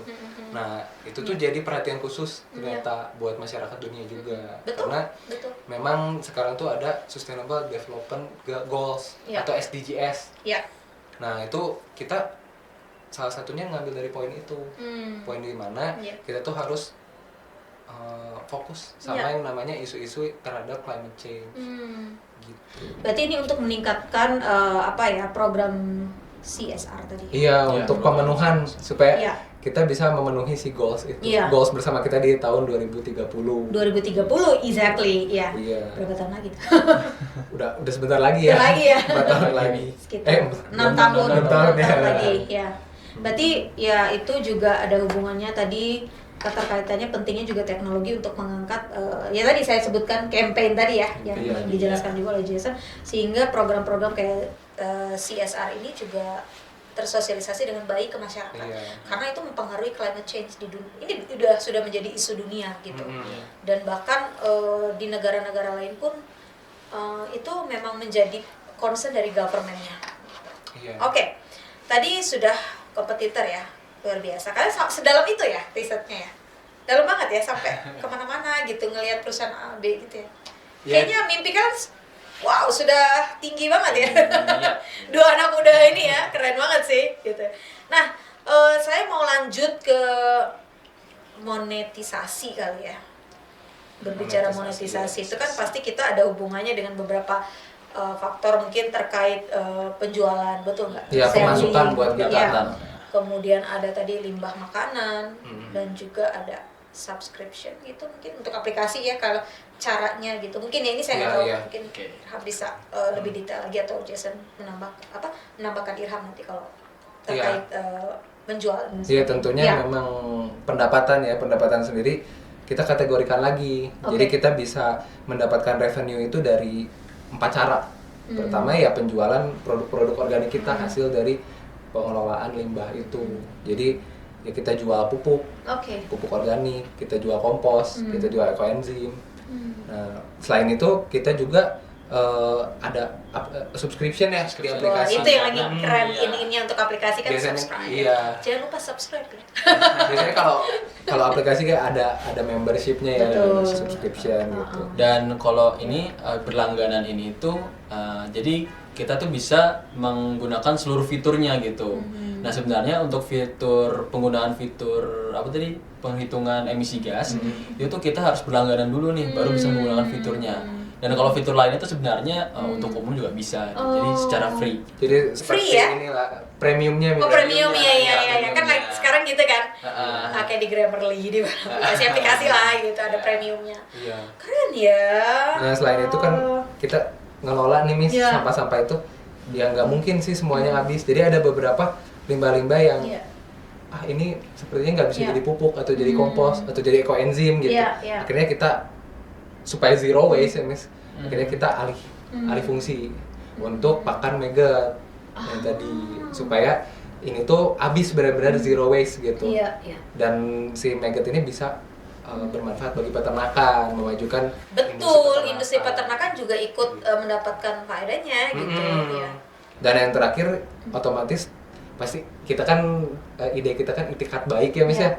[SPEAKER 2] Nah, itu tuh jadi perhatian khusus ternyata buat masyarakat dunia juga.
[SPEAKER 1] Betul.
[SPEAKER 2] Karena
[SPEAKER 1] Betul.
[SPEAKER 2] memang sekarang tuh ada Sustainable Development Goals
[SPEAKER 1] Iya.
[SPEAKER 2] atau SDGs.
[SPEAKER 1] Ya.
[SPEAKER 2] Nah, itu kita salah satunya ngambil dari poin itu. Poin di mana
[SPEAKER 1] Iya.
[SPEAKER 2] kita tuh harus fokus sama
[SPEAKER 1] Iya.
[SPEAKER 2] yang namanya isu-isu terhadap climate change. Gitu.
[SPEAKER 1] Berarti ini untuk meningkatkan program CSR tadi.
[SPEAKER 2] Iya,
[SPEAKER 3] Iya,
[SPEAKER 2] untuk
[SPEAKER 3] program
[SPEAKER 2] pemenuhan supaya
[SPEAKER 1] Iya.
[SPEAKER 2] kita bisa memenuhi si goals itu.
[SPEAKER 1] Iya.
[SPEAKER 2] Goals bersama kita di tahun 2030.
[SPEAKER 1] 2030 exactly, ya.
[SPEAKER 2] Iya.
[SPEAKER 1] Berapa tahun lagi?
[SPEAKER 2] Udah sebentar lagi ya.
[SPEAKER 1] Sebentar lagi ya.
[SPEAKER 2] 4 tahun lagi.
[SPEAKER 1] Sekitar 6
[SPEAKER 2] enam
[SPEAKER 1] tahun,
[SPEAKER 2] enam tahun ya.
[SPEAKER 1] lagi, ya. Berarti ya itu juga ada hubungannya tadi, keterkaitannya pentingnya juga teknologi untuk mengangkat ya tadi saya sebutkan campaign tadi ya yang
[SPEAKER 2] Iya.
[SPEAKER 1] dijelaskan juga oleh Jason, sehingga program-program kayak CSR ini juga tersosialisasi dengan baik ke masyarakat.
[SPEAKER 2] Iya.
[SPEAKER 1] Karena itu mempengaruhi climate change di dunia. Ini sudah menjadi isu dunia gitu. Dan bahkan di negara-negara lain pun itu memang menjadi concern dari government-nya.
[SPEAKER 2] Iya.
[SPEAKER 1] Oke. Tadi sudah kompetitor ya, luar biasa. Kalian sedalam itu ya risetnya ya? Dalam banget ya, sampai kemana-mana gitu, ngelihat perusahaan A, B gitu ya. Kayaknya mimpi kalian, wow, sudah tinggi banget ya. Dua anak muda ini ya, keren banget sih gitu. Nah, saya mau lanjut ke monetisasi kali ya. Berbicara monetisasi itu kan pasti kita ada hubungannya dengan beberapa faktor mungkin terkait penjualan, betul nggak?
[SPEAKER 2] Iya, pemasukan buat
[SPEAKER 1] Iya.
[SPEAKER 3] pendapatan.
[SPEAKER 1] Kemudian ada tadi limbah makanan dan juga ada subscription gitu mungkin untuk aplikasi ya, kalau caranya gitu. Mungkin ya ini saya nggak tahu, mungkin Irham bisa lebih detail lagi, atau Jason menambahkan Irham nanti kalau terkait penjualan.
[SPEAKER 2] Iya, tentunya memang pendapatan sendiri kita kategorikan lagi. Jadi kita bisa mendapatkan revenue itu dari 4 cara. Pertama ya penjualan produk-produk organik kita, hasil dari pengelolaan limbah itu. Jadi ya kita jual pupuk organik, kita jual kompos, kita jual ekoenzim. Nah, selain itu kita juga ada subscription ya di aplikasi.
[SPEAKER 1] Itu yang lagi keren ini untuk aplikasi kan.
[SPEAKER 2] Biasanya,
[SPEAKER 1] subscribe.
[SPEAKER 2] iya.
[SPEAKER 1] Jangan lupa subscribe ya.
[SPEAKER 2] Biasanya kalau aplikasi kayak ada membershipnya ya,
[SPEAKER 1] Betul.
[SPEAKER 2] subscription gitu.
[SPEAKER 3] Dan kalau ini berlangganan ini itu jadi kita tuh bisa menggunakan seluruh fiturnya gitu. Nah, sebenarnya untuk penggunaan fitur penghitungan emisi gas itu tuh kita harus berlangganan dulu nih, baru bisa menggunakan fiturnya. Dan kalau fitur lainnya itu sebenarnya untuk umum juga bisa, jadi secara free.
[SPEAKER 2] Jadi
[SPEAKER 1] Free
[SPEAKER 2] seperti
[SPEAKER 1] ya?
[SPEAKER 2] inilah premiumnya.
[SPEAKER 1] Premium ya kan
[SPEAKER 3] premiumnya.
[SPEAKER 1] sekarang gitu kan. Kayak di Grammarly di aplikasi lah gitu, ada premiumnya.
[SPEAKER 2] Iya.
[SPEAKER 1] Keren ya.
[SPEAKER 2] Nah, selain itu kan kita ngelola nih Miss, sampah-sampah itu ya nggak mungkin sih semuanya habis. Jadi ada beberapa limbah-limbah yang ini sepertinya nggak bisa jadi pupuk atau jadi kompos atau jadi ekoenzim gitu. Akhirnya kita supaya zero waste ya Miss, akhirnya kita alih fungsi untuk pakan maggot yang tadi, supaya ini tuh habis benar-benar zero waste gitu. Dan si maggot ini bisa bermanfaat bagi peternakan, memajukan
[SPEAKER 1] industri peternakan juga ikut mendapatkan faedahnya gitu ya.
[SPEAKER 2] Dan yang terakhir otomatis pasti kita kan ide kita kan itikat baik ya Miss ya.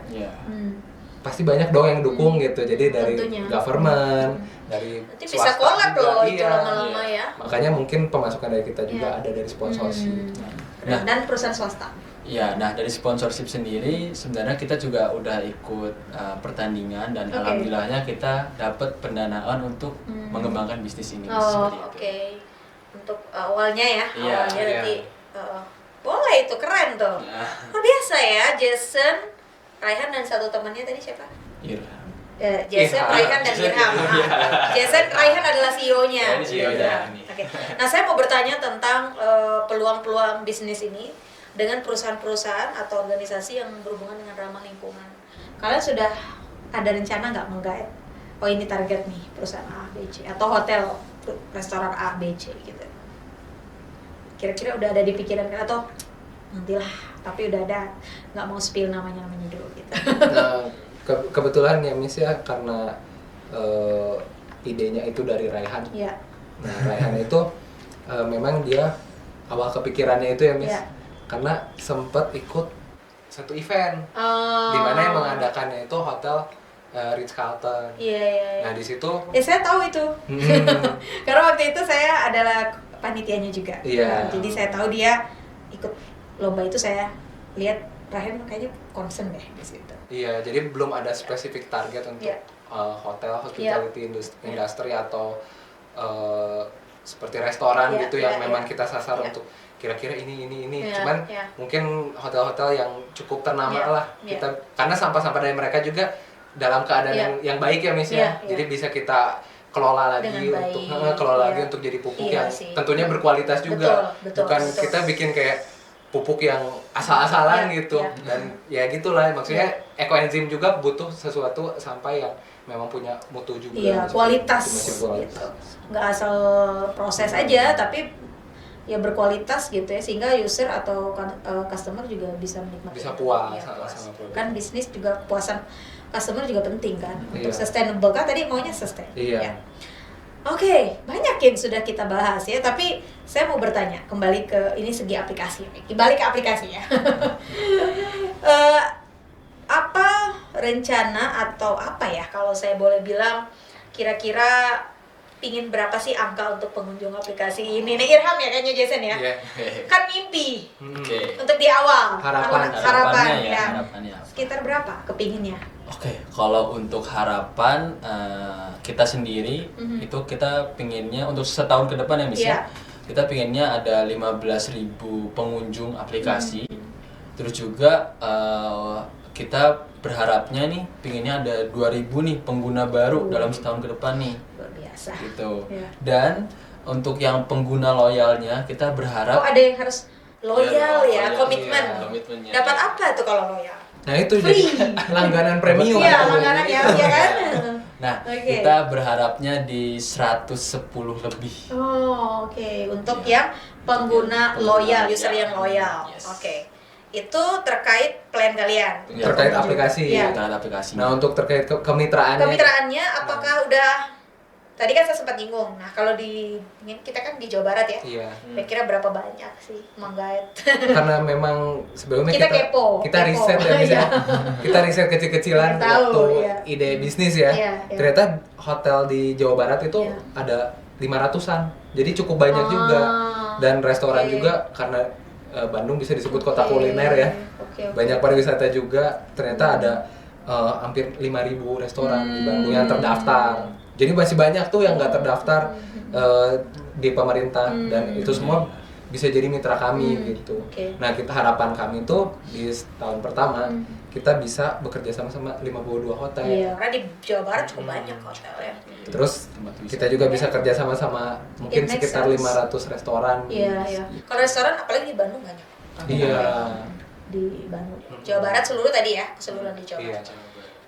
[SPEAKER 2] Pasti banyak dong yang dukung gitu. Jadi dari government, dari
[SPEAKER 1] nanti
[SPEAKER 2] swasta
[SPEAKER 1] bisa collab
[SPEAKER 2] juga,
[SPEAKER 1] loh itu lama-lama ya.
[SPEAKER 2] Makanya mungkin pemasukan dari kita juga ada dari sponsorship.
[SPEAKER 1] Dan perusahaan swasta.
[SPEAKER 3] Ya, nah dari sponsorship sendiri sebenarnya kita juga udah ikut pertandingan dan alhamdulillahnya kita dapat pendanaan untuk mengembangkan bisnis ini.
[SPEAKER 1] Oke. Untuk awalnya ya, nanti boleh, itu keren tuh. Biasa ya, Jason, Raihan dan satu temannya tadi siapa? Jason,
[SPEAKER 2] Irham.
[SPEAKER 1] Raihan dan Irham. Jason, Raihan adalah CEO-nya.
[SPEAKER 3] Ya, ini CEO-nya.
[SPEAKER 1] Oke. Nah, saya mau bertanya tentang peluang-peluang bisnis ini dengan perusahaan-perusahaan atau organisasi yang berhubungan dengan ramah lingkungan. Kalian sudah ada rencana nggak menggait? Oh, ini target nih perusahaan A, B, C atau hotel, restoran A, B, C gitu. Kira-kira udah ada di pikiran kan atau nantilah, tapi udah ada, nggak mau spill namanya dulu gitu.
[SPEAKER 2] Nah, kebetulan ya Miss ya, karena idenya itu dari Raihan.
[SPEAKER 1] Iya.
[SPEAKER 2] Nah, Raihan itu memang dia awal kepikirannya itu ya Miss, karena sempet ikut satu event di mana yang mengadakannya itu hotel Ritz Carlton.
[SPEAKER 1] Iya.
[SPEAKER 2] Nah, di situ
[SPEAKER 1] Ya, saya tahu itu. Karena waktu itu saya adalah panitianya juga.
[SPEAKER 2] Iya.
[SPEAKER 1] Jadi saya tahu dia ikut lomba itu, saya lihat Raihan kayaknya concern deh di situ.
[SPEAKER 2] Iya, jadi belum ada spesifik target untuk
[SPEAKER 1] Iya.
[SPEAKER 2] Hotel, hospitality industry atau seperti restoran
[SPEAKER 1] Iya,
[SPEAKER 2] gitu yang
[SPEAKER 1] iya,
[SPEAKER 2] memang
[SPEAKER 1] iya.
[SPEAKER 2] kita sasar
[SPEAKER 1] Iya.
[SPEAKER 2] untuk kira-kira ini.
[SPEAKER 1] Iya,
[SPEAKER 2] Cuman
[SPEAKER 1] iya.
[SPEAKER 2] mungkin hotel-hotel yang cukup ternama
[SPEAKER 1] Iya,
[SPEAKER 2] lah
[SPEAKER 1] iya.
[SPEAKER 2] kita, karena sampah-sampah dari mereka juga dalam keadaan
[SPEAKER 1] Iya.
[SPEAKER 2] yang baik ya Miss
[SPEAKER 1] Iya,
[SPEAKER 2] ya.
[SPEAKER 1] iya.
[SPEAKER 2] Jadi bisa kita kelola lagi
[SPEAKER 1] Dengan
[SPEAKER 2] untuk
[SPEAKER 1] baik,
[SPEAKER 2] kelola
[SPEAKER 1] iya.
[SPEAKER 2] lagi untuk jadi pupuk
[SPEAKER 1] Iya
[SPEAKER 2] yang
[SPEAKER 1] sih.
[SPEAKER 2] tentunya berkualitas juga.
[SPEAKER 1] Betul,
[SPEAKER 2] Bukan
[SPEAKER 1] betul.
[SPEAKER 2] kita bikin kayak pupuk yang asal-asalan
[SPEAKER 1] Iya,
[SPEAKER 2] gitu.
[SPEAKER 1] iya.
[SPEAKER 2] Dan ya gitulah, maksudnya ekoenzim juga butuh sesuatu sampai yang memang punya mutu juga.
[SPEAKER 1] Iya,
[SPEAKER 2] Maksudnya
[SPEAKER 1] kualitas
[SPEAKER 2] dimensi kualitas.
[SPEAKER 1] gitu. Nggak asal proses aja, tapi ya berkualitas gitu ya, sehingga user atau customer juga bisa menikmati.
[SPEAKER 2] Bisa puas
[SPEAKER 1] Iya,
[SPEAKER 2] sama produk.
[SPEAKER 1] Kan bisnis juga kepuasan customer juga penting kan. Untuk
[SPEAKER 2] Iya.
[SPEAKER 1] sustainable kan tadi maunya sustain.
[SPEAKER 2] Iya.
[SPEAKER 1] Ya. Oke, banyak yang sudah kita bahas ya, tapi saya mau bertanya kembali ke ini segi aplikasi. Kembali ke aplikasi ya. Apa rencana atau apa ya kalau saya boleh bilang, kira-kira pingin berapa sih angka untuk pengunjung aplikasi ini? Nih Irham ya kayaknya, Jason ya.
[SPEAKER 2] Iya.
[SPEAKER 1] Kan mimpi
[SPEAKER 3] Oke.
[SPEAKER 1] untuk di awal.
[SPEAKER 2] Harapan.
[SPEAKER 1] Harapan
[SPEAKER 3] Harapannya
[SPEAKER 1] ya.
[SPEAKER 3] harapannya apa?
[SPEAKER 1] Sekitar berapa kepinginnya?
[SPEAKER 3] Oke, kalau untuk harapan kita sendiri
[SPEAKER 1] Mhm.
[SPEAKER 3] itu kita pinginnya untuk setahun ke depan ya Miss
[SPEAKER 1] Iya.
[SPEAKER 3] ya. Kita pinginnya ada 15.000 pengunjung aplikasi. Terus juga kita berharapnya nih pinginnya ada 2.000 nih pengguna baru dalam setahun ke depan nih.
[SPEAKER 1] Luar biasa.
[SPEAKER 3] Gitu.
[SPEAKER 1] Iya.
[SPEAKER 3] Dan untuk yang pengguna loyalnya kita berharap
[SPEAKER 1] Oh, ada yang harus loyal ya,
[SPEAKER 3] loyal,
[SPEAKER 1] komitmen.
[SPEAKER 2] iya,
[SPEAKER 3] komitmennya.
[SPEAKER 1] Dapat apa tuh kalau loyal?
[SPEAKER 2] Nah, itu
[SPEAKER 1] Free.
[SPEAKER 2] jadi langganan premium.
[SPEAKER 1] Iya,
[SPEAKER 2] atau
[SPEAKER 1] langganan ya,
[SPEAKER 2] gitu.
[SPEAKER 1] ya kan?
[SPEAKER 3] Nah,
[SPEAKER 1] Oke.
[SPEAKER 3] kita berharapnya di 110 lebih.
[SPEAKER 1] Oh, oke. Untuk
[SPEAKER 3] Iya.
[SPEAKER 1] yang pengguna loyal, user
[SPEAKER 3] Iya.
[SPEAKER 1] yang loyal.
[SPEAKER 3] Yes.
[SPEAKER 1] Oke. Itu terkait plan kalian.
[SPEAKER 3] Ya,
[SPEAKER 2] Terkait
[SPEAKER 1] pengunjung.
[SPEAKER 2] aplikasi.
[SPEAKER 1] Iya.
[SPEAKER 3] Terhadap aplikasi.
[SPEAKER 2] Nah, untuk terkait kemitraannya.
[SPEAKER 1] Kemitraannya apakah udah, tadi kan saya sempat nyinggung. Nah, kalau kita kan di Jawa Barat ya.
[SPEAKER 2] Iya.
[SPEAKER 1] Kira-kira berapa banyak sih menggait?
[SPEAKER 2] Karena memang sebelumnya
[SPEAKER 1] Kita kepo,
[SPEAKER 2] kita
[SPEAKER 1] kepo.
[SPEAKER 2] riset ya Miss, ya. Kita riset kecil-kecilan
[SPEAKER 1] Biar tahu,
[SPEAKER 2] waktu
[SPEAKER 1] iya.
[SPEAKER 2] ide bisnis ya.
[SPEAKER 1] Iya, iya.
[SPEAKER 2] Ternyata hotel di Jawa Barat itu
[SPEAKER 1] Iya.
[SPEAKER 2] ada 500-an. Jadi cukup banyak juga. Dan restoran
[SPEAKER 1] oke.
[SPEAKER 2] juga, karena Bandung bisa disebut kota
[SPEAKER 1] Oke,
[SPEAKER 2] kuliner ya.
[SPEAKER 1] oke.
[SPEAKER 2] Banyak pariwisata juga. Ternyata ada hampir 5.000 restoran di Bandung yang terdaftar. Jadi masih banyak tuh yang nggak terdaftar di pemerintah, dan itu semua bisa jadi mitra kami gitu.
[SPEAKER 1] Oke.
[SPEAKER 2] Nah, harapan kami tuh di tahun pertama kita bisa bekerja sama 52 hotel.
[SPEAKER 1] Iya, karena di Jawa Barat cukup banyak hotel ya.
[SPEAKER 2] Terus
[SPEAKER 3] Tempat wisata.
[SPEAKER 2] kita juga bisa kerja sama mungkin
[SPEAKER 1] It makes
[SPEAKER 2] sekitar
[SPEAKER 1] sense.
[SPEAKER 2] 500 restoran.
[SPEAKER 1] Iya, iya. Kalau restoran apalagi di Bandung banyak.
[SPEAKER 2] Iya.
[SPEAKER 1] Di Bandung. Jawa Barat seluruh tadi ya, keseluruhan di Jawa
[SPEAKER 2] Iya.
[SPEAKER 1] Barat.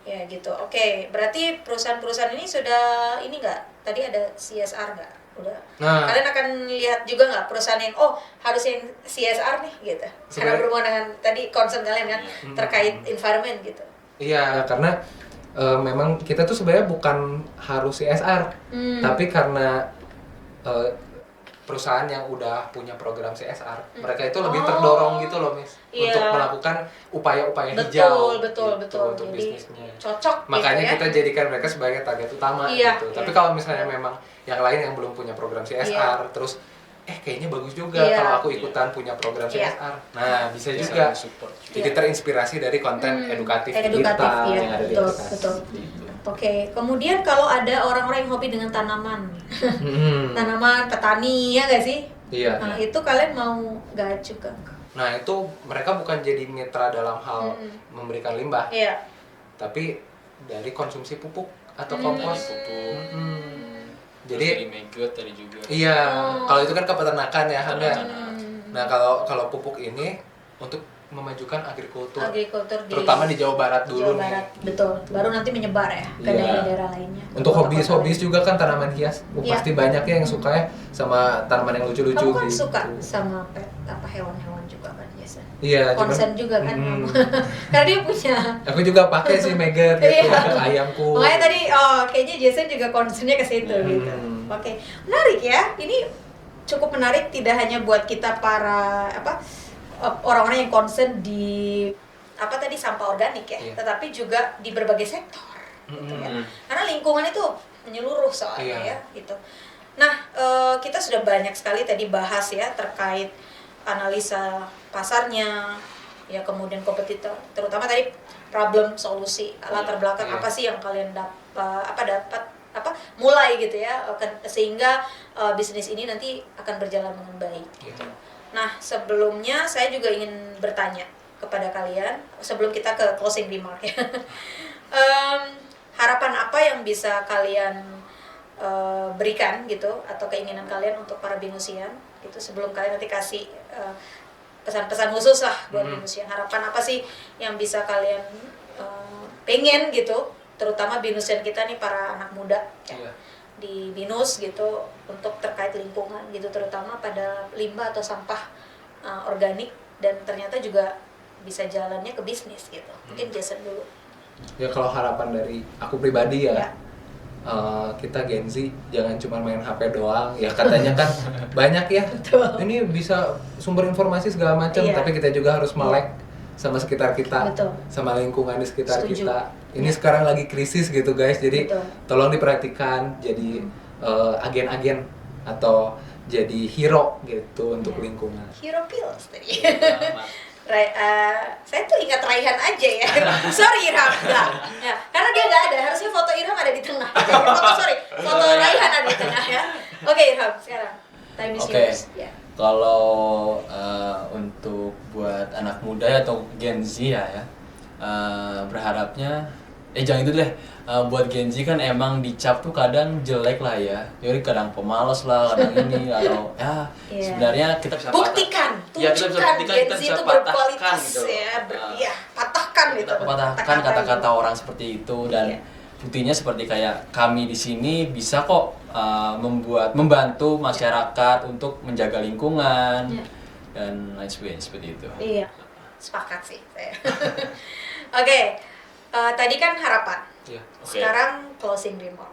[SPEAKER 1] Ya gitu. Oke, berarti perusahaan-perusahahan ini sudah ini nggak? Tadi ada CSR nggak? Udah.
[SPEAKER 2] Nah.
[SPEAKER 1] Kalian akan lihat juga nggak perusahaan yang harus yang CSR nih gitu. Karena
[SPEAKER 2] Sebenarnya-
[SPEAKER 1] berhubungan dengan tadi concern kalian kan terkait environment gitu.
[SPEAKER 2] Iya, karena memang kita tuh sebenarnya bukan harus CSR, tapi karena perusahaan yang udah punya program CSR, mereka itu lebih terdorong gitu loh, Miss,
[SPEAKER 1] Iya.
[SPEAKER 2] untuk melakukan upaya-upaya
[SPEAKER 1] Betul,
[SPEAKER 2] hijau,
[SPEAKER 1] betul,
[SPEAKER 2] gitu,
[SPEAKER 1] betul.
[SPEAKER 2] untuk
[SPEAKER 1] Jadi
[SPEAKER 2] bisnisnya.
[SPEAKER 1] cocok
[SPEAKER 2] Makanya
[SPEAKER 1] gitu ya.
[SPEAKER 2] kita jadikan mereka sebagai target utama
[SPEAKER 1] Iya,
[SPEAKER 2] gitu.
[SPEAKER 1] iya.
[SPEAKER 2] Tapi kalau misalnya memang yang lain yang belum punya program CSR, terus kayaknya bagus juga
[SPEAKER 1] Iya.
[SPEAKER 2] kalau aku ikutan punya program
[SPEAKER 1] Iya.
[SPEAKER 2] CSR. Nah, bisa juga.
[SPEAKER 3] support.
[SPEAKER 2] Jadi terinspirasi dari konten edukatif
[SPEAKER 1] Edukatif,
[SPEAKER 2] kita
[SPEAKER 1] iya.
[SPEAKER 2] yang ada di
[SPEAKER 1] Betul,
[SPEAKER 2] aplikasi.
[SPEAKER 1] betul. Oke, kemudian kalau ada orang-orang yang hobi dengan tanaman, tanaman petani ya nggak sih?
[SPEAKER 2] Iya.
[SPEAKER 1] Nah, itu kalian mau gait juga?
[SPEAKER 2] Nah, itu mereka bukan jadi mitra dalam hal memberikan limbah,
[SPEAKER 1] Iya.
[SPEAKER 2] tapi dari konsumsi pupuk atau
[SPEAKER 3] Dari
[SPEAKER 2] kompos.
[SPEAKER 3] pupuk.
[SPEAKER 2] Jadi
[SPEAKER 3] dari maggot tadi juga.
[SPEAKER 2] iya, kalau itu kan ke peternakan ya, Handa.
[SPEAKER 3] Peternakan.
[SPEAKER 2] Nah, kalau pupuk ini untuk memajukan agrikultur, terutama di Jawa Barat dulu
[SPEAKER 1] Jawa Barat, betul. Baru nanti menyebar ya ke
[SPEAKER 2] Iya.
[SPEAKER 1] daerah-daerah lainnya.
[SPEAKER 2] Untuk
[SPEAKER 1] Kota-kota
[SPEAKER 2] hobis
[SPEAKER 1] lain.
[SPEAKER 2] juga kan tanaman hias.
[SPEAKER 1] Iya.
[SPEAKER 2] Pasti banyak ya yang suka ya sama tanaman yang lucu-lucu
[SPEAKER 1] Kamu kan
[SPEAKER 2] gitu.
[SPEAKER 1] suka sama hewan-hewan juga kan biasa.
[SPEAKER 2] Iya,
[SPEAKER 1] Konsen juga kan
[SPEAKER 2] Mm.
[SPEAKER 1] kamu. Karena dia punya.
[SPEAKER 2] Aku juga pakai sih maggot gitu
[SPEAKER 1] Iya.
[SPEAKER 2] ke ayamku.
[SPEAKER 1] Makanya tadi kayaknya Jason juga concernnya ke situ gitu. Oke, menarik ya. Ini cukup menarik tidak hanya buat kita para orang-orang yang concern di sampah organik ya,
[SPEAKER 2] Iya.
[SPEAKER 1] tetapi juga di berbagai sektor. Gitu ya. Karena lingkungan itu menyeluruh soalnya
[SPEAKER 2] Iya.
[SPEAKER 1] ya gitu. Nah, kita sudah banyak sekali tadi bahas ya terkait analisa pasarnya, ya kemudian kompetitor, terutama tadi problem solusi latar belakang
[SPEAKER 2] Iya.
[SPEAKER 1] apa sih yang kalian dapat mulai gitu ya, sehingga bisnis ini nanti akan berjalan dengan baik.
[SPEAKER 2] Gitu.
[SPEAKER 1] Nah, sebelumnya saya juga ingin bertanya kepada kalian sebelum kita ke closing remark ya. Harapan apa yang bisa kalian berikan gitu atau keinginan kalian untuk para binusian itu sebelum kalian nanti kasih pesan-pesan khusus lah buat binusian. Harapan apa sih yang bisa kalian pengen gitu, terutama binusian kita nih para anak muda ya,
[SPEAKER 2] Iya.
[SPEAKER 1] di binus gitu untuk terkait lingkungan gitu, terutama pada limbah atau sampah organik dan ternyata juga bisa jalannya ke bisnis gitu. Mungkin Jason dulu.
[SPEAKER 2] Ya kalau harapan dari aku pribadi ya,
[SPEAKER 1] Ya.
[SPEAKER 2] Kita Gen Z jangan cuma main HP doang. Ya katanya kan banyak ya.
[SPEAKER 1] Betul.
[SPEAKER 2] Ini bisa sumber informasi segala macam,
[SPEAKER 1] Iya.
[SPEAKER 2] tapi kita juga harus melek sama sekitar kita,
[SPEAKER 1] Betul.
[SPEAKER 2] sama lingkungan di sekitar
[SPEAKER 1] Setuju.
[SPEAKER 2] kita. Ini sekarang lagi krisis gitu guys. Jadi
[SPEAKER 1] Betul.
[SPEAKER 2] tolong diperhatikan. Jadi agen-agen atau jadi hero gitu untuk
[SPEAKER 1] Iya.
[SPEAKER 2] lingkungan.
[SPEAKER 1] Hero Pills tadi.
[SPEAKER 3] Selamat.
[SPEAKER 1] Saya tuh ingat Raihan aja ya. Sorry Irham, enggak. Ya, karena dia nggak ada. Harusnya foto Irham ada di tengah. Foto Raihan ada di tengah ya. Oke Irham, sekarang time is
[SPEAKER 3] Oke.
[SPEAKER 1] yours. Ya.
[SPEAKER 3] Kalau untuk buat anak muda atau Gen Z ya, berharapnya jangan itu deh. Buat Gen Z kan emang dicap tuh kadang jelek lah ya. Jadi kadang pemalas lah, kadang ini atau ya
[SPEAKER 1] Iya.
[SPEAKER 3] sebenarnya kita bisa
[SPEAKER 1] Buktikan,
[SPEAKER 3] Ya, kita bisa
[SPEAKER 1] tunjukkan
[SPEAKER 3] buktikan,
[SPEAKER 1] Gen
[SPEAKER 3] kita
[SPEAKER 1] Z
[SPEAKER 3] bisa
[SPEAKER 1] itu
[SPEAKER 3] patahkan
[SPEAKER 1] berkualitas
[SPEAKER 3] gitu.
[SPEAKER 1] ya, patahkan gitu.
[SPEAKER 3] Kita patahkan
[SPEAKER 1] Kata-kata
[SPEAKER 3] kata-kata
[SPEAKER 1] itu.
[SPEAKER 3] orang seperti itu dan
[SPEAKER 1] Iya.
[SPEAKER 3] buktinya seperti kayak kami di sini bisa kok membantu masyarakat untuk menjaga lingkungan
[SPEAKER 1] Iya.
[SPEAKER 3] dan lain sebagainya seperti itu.
[SPEAKER 1] Iya, sepakat sih saya. Oke, tadi kan harapan.
[SPEAKER 2] Ya.
[SPEAKER 3] Oke.
[SPEAKER 1] Sekarang closing remark.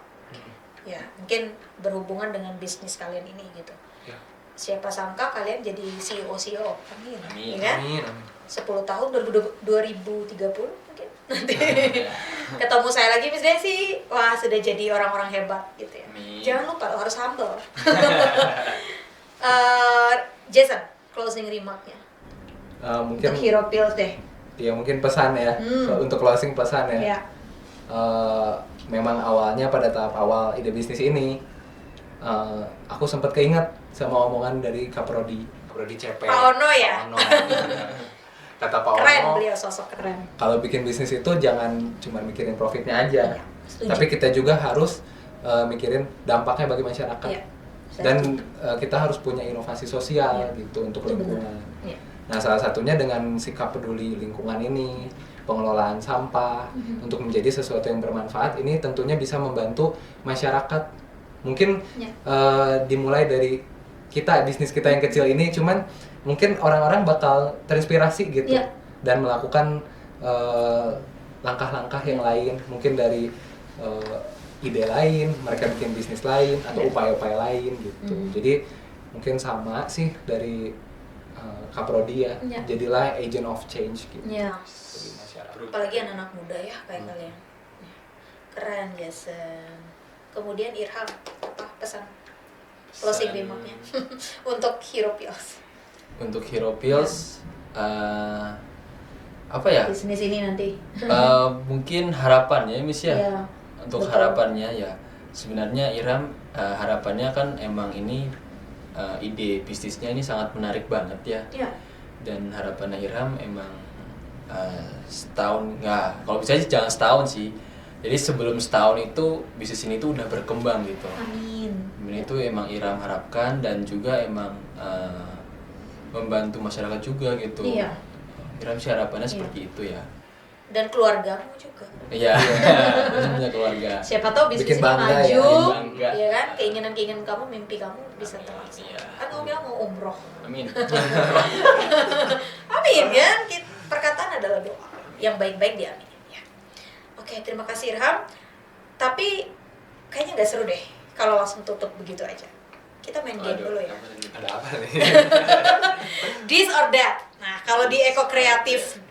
[SPEAKER 1] Ya, mungkin berhubungan dengan bisnis kalian ini gitu.
[SPEAKER 2] Ya.
[SPEAKER 1] Siapa sangka kalian jadi CEO. Amin.
[SPEAKER 3] Amin.
[SPEAKER 1] Ya kan?
[SPEAKER 2] Amin, amin.
[SPEAKER 1] 10 tahun 2030 mungkin nanti ketemu saya lagi Miss Desi, wah sudah jadi orang-orang hebat gitu ya.
[SPEAKER 3] Amin.
[SPEAKER 1] Jangan lupa lo harus humble. Jason, closing remarknya
[SPEAKER 2] Mungkin
[SPEAKER 1] untuk Hero Pills deh.
[SPEAKER 2] ya mungkin pesan ya, untuk closing pesan ya.
[SPEAKER 1] Ya.
[SPEAKER 2] Memang awalnya pada tahap awal ide bisnis ini aku sempat keinget sama omongan dari Kaprodi CP.
[SPEAKER 1] Pak Ono ya?
[SPEAKER 2] Pak Ono. Kata Pak
[SPEAKER 1] Keren
[SPEAKER 2] Ono,
[SPEAKER 1] beliau, sosok keren.
[SPEAKER 2] kalau bikin bisnis itu jangan cuma mikirin profitnya aja,
[SPEAKER 1] Iya, setuju.
[SPEAKER 2] tapi kita juga harus mikirin dampaknya bagi masyarakat.
[SPEAKER 1] Iya, saya
[SPEAKER 2] Dan
[SPEAKER 1] setuju.
[SPEAKER 2] kita harus punya inovasi sosial
[SPEAKER 1] Iya.
[SPEAKER 2] gitu untuk
[SPEAKER 1] Itu benar.
[SPEAKER 2] lingkungan.
[SPEAKER 1] Iya.
[SPEAKER 2] Nah, salah satunya dengan sikap peduli lingkungan ini, pengelolaan sampah untuk menjadi sesuatu yang bermanfaat, ini tentunya bisa membantu masyarakat. Mungkin
[SPEAKER 1] Ya.
[SPEAKER 2] dimulai dari bisnis kita yang kecil ini, cuman mungkin orang-orang bakal terinspirasi gitu
[SPEAKER 1] Ya.
[SPEAKER 2] dan melakukan langkah-langkah yang lain, mungkin dari ide lain, mereka bikin bisnis lain atau
[SPEAKER 1] Ya.
[SPEAKER 2] upaya-upaya lain gitu. Jadi mungkin sama sih dari Kaprodi ya,
[SPEAKER 1] Ya.
[SPEAKER 2] jadilah agent of change gitu
[SPEAKER 1] Ya.
[SPEAKER 2] bagi masyarakat.
[SPEAKER 1] Apalagi anak-anak muda ya kayak kalian. Keren Jason. Kemudian Irham, apa pesan closing remarknya untuk Hero Pills
[SPEAKER 3] Untuk Hero Pills apa ya?
[SPEAKER 1] bisnis ini nanti?
[SPEAKER 3] Mungkin harapannya Miss ya.
[SPEAKER 1] Iya,
[SPEAKER 3] Untuk
[SPEAKER 1] betul.
[SPEAKER 3] harapannya ya sebenarnya Iram harapannya kan emang ini ide bisnisnya ini sangat menarik banget ya.
[SPEAKER 1] Ya.
[SPEAKER 3] Dan harapannya Iram emang setahun nggak, kalau bisa sih jangan setahun sih, Jadi sebelum setahun itu bisnis ini tuh udah berkembang gitu.
[SPEAKER 1] Amin.
[SPEAKER 3] Ini tuh emang Iram harapkan dan juga emang membantu masyarakat juga gitu.
[SPEAKER 1] Iya.
[SPEAKER 3] Iram sih harapannya seperti itu ya.
[SPEAKER 1] Dan keluargamu juga.
[SPEAKER 3] Iya, punya keluarga.
[SPEAKER 1] Siapa tahu bisnis
[SPEAKER 2] Bikin
[SPEAKER 1] ini
[SPEAKER 2] bangga ya,
[SPEAKER 1] maju,
[SPEAKER 3] bikin bangga.
[SPEAKER 1] ya kan? Keinginan-keinginan kamu, mimpi kamu bisa terlaksana.
[SPEAKER 3] Iya.
[SPEAKER 1] Kan kamu bilang mau umroh.
[SPEAKER 3] Amin.
[SPEAKER 1] Amin kan? Perkataan adalah doa. Yang baik-baik diaminin ya. Oke, terima kasih Irham. Tapi kayaknya nggak seru deh kalau langsung tutup begitu aja. Kita main game dulu ya.
[SPEAKER 2] Ada apa nih?
[SPEAKER 1] This or that. Nah, kalau di Eko Kreatif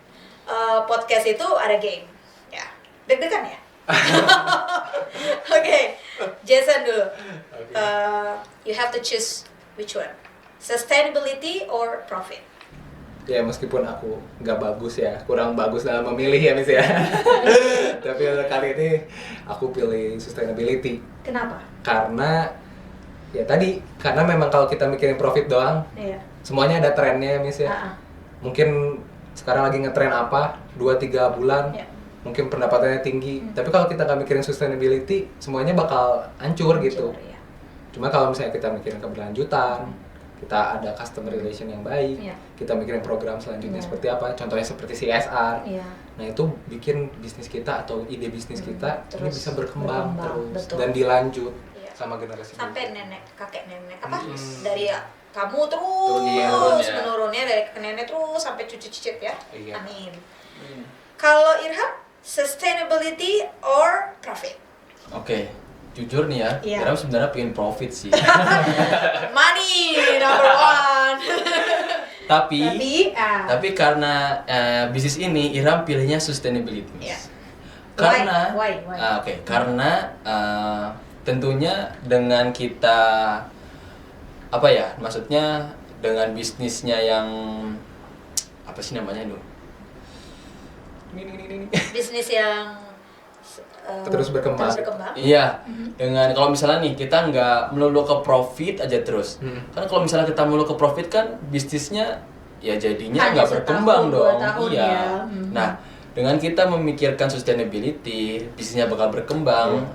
[SPEAKER 1] podcast itu ada game. Ya. Deg-degan ya? Oke. Jason dulu. You have to choose which one. Sustainability or profit?
[SPEAKER 2] Ya meskipun aku nggak bagus ya, kurang bagus dalam memilih ya Miss ya. Tapi untuk kali ini aku pilih sustainability.
[SPEAKER 1] Kenapa?
[SPEAKER 2] Karena ya tadi, karena memang kalau kita mikirin profit doang,
[SPEAKER 1] Iya.
[SPEAKER 2] semuanya ada trennya Miss ya.
[SPEAKER 1] Ah, ah.
[SPEAKER 2] Mungkin sekarang lagi ngetren apa, 2-3 bulan,
[SPEAKER 1] Ya.
[SPEAKER 2] mungkin pendapatannya tinggi. Tapi kalau kita nggak mikirin sustainability, semuanya bakal hancur gitu.
[SPEAKER 1] Ya.
[SPEAKER 2] Cuma kalau misalnya kita mikirin keberlanjutan, kita ada customer relation yang baik,
[SPEAKER 1] Iya.
[SPEAKER 2] kita mikirin program selanjutnya
[SPEAKER 1] Iya.
[SPEAKER 2] seperti apa, contohnya seperti CSR.
[SPEAKER 1] Iya.
[SPEAKER 2] Nah itu bikin bisnis kita atau ide bisnis kita ini
[SPEAKER 1] Terus
[SPEAKER 2] bisa berkembang terus
[SPEAKER 1] betul.
[SPEAKER 2] dan dilanjut
[SPEAKER 1] Iya.
[SPEAKER 2] sama generasi
[SPEAKER 1] Sampai
[SPEAKER 2] berikutnya.
[SPEAKER 1] nenek, kakek nenek apa?
[SPEAKER 2] Hmm.
[SPEAKER 1] Dari kamu terus
[SPEAKER 2] Iya,
[SPEAKER 3] ya.
[SPEAKER 1] menurunnya dari ke nenek terus sampai cucu cicit ya.
[SPEAKER 2] Iya.
[SPEAKER 1] Amin. Kalau Irham, sustainability or profit?
[SPEAKER 3] Oke, jujur nih ya,
[SPEAKER 1] Iya.
[SPEAKER 3] Iram sebenarnya pengen profit sih.
[SPEAKER 1] Money number one.
[SPEAKER 3] tapi
[SPEAKER 1] Tapi
[SPEAKER 3] karena bisnis ini Iram pilihnya sustainability.
[SPEAKER 1] Iya.
[SPEAKER 3] Karena
[SPEAKER 1] Why?
[SPEAKER 3] oke, karena tentunya dengan kita apa ya, maksudnya dengan bisnisnya yang apa sih namanya dulu?
[SPEAKER 1] bisnis yang
[SPEAKER 2] Terus berkembang.
[SPEAKER 3] Iya, dengan kalau misalnya nih kita nggak melulu ke profit aja terus, kan kalau misalnya kita melulu ke profit kan bisnisnya ya jadinya
[SPEAKER 1] Hanya
[SPEAKER 3] nggak berkembang
[SPEAKER 1] setahun,
[SPEAKER 3] dong.
[SPEAKER 1] 2 tahun
[SPEAKER 3] Iya.
[SPEAKER 1] ya.
[SPEAKER 3] Nah, dengan kita memikirkan sustainability, bisnisnya bakal berkembang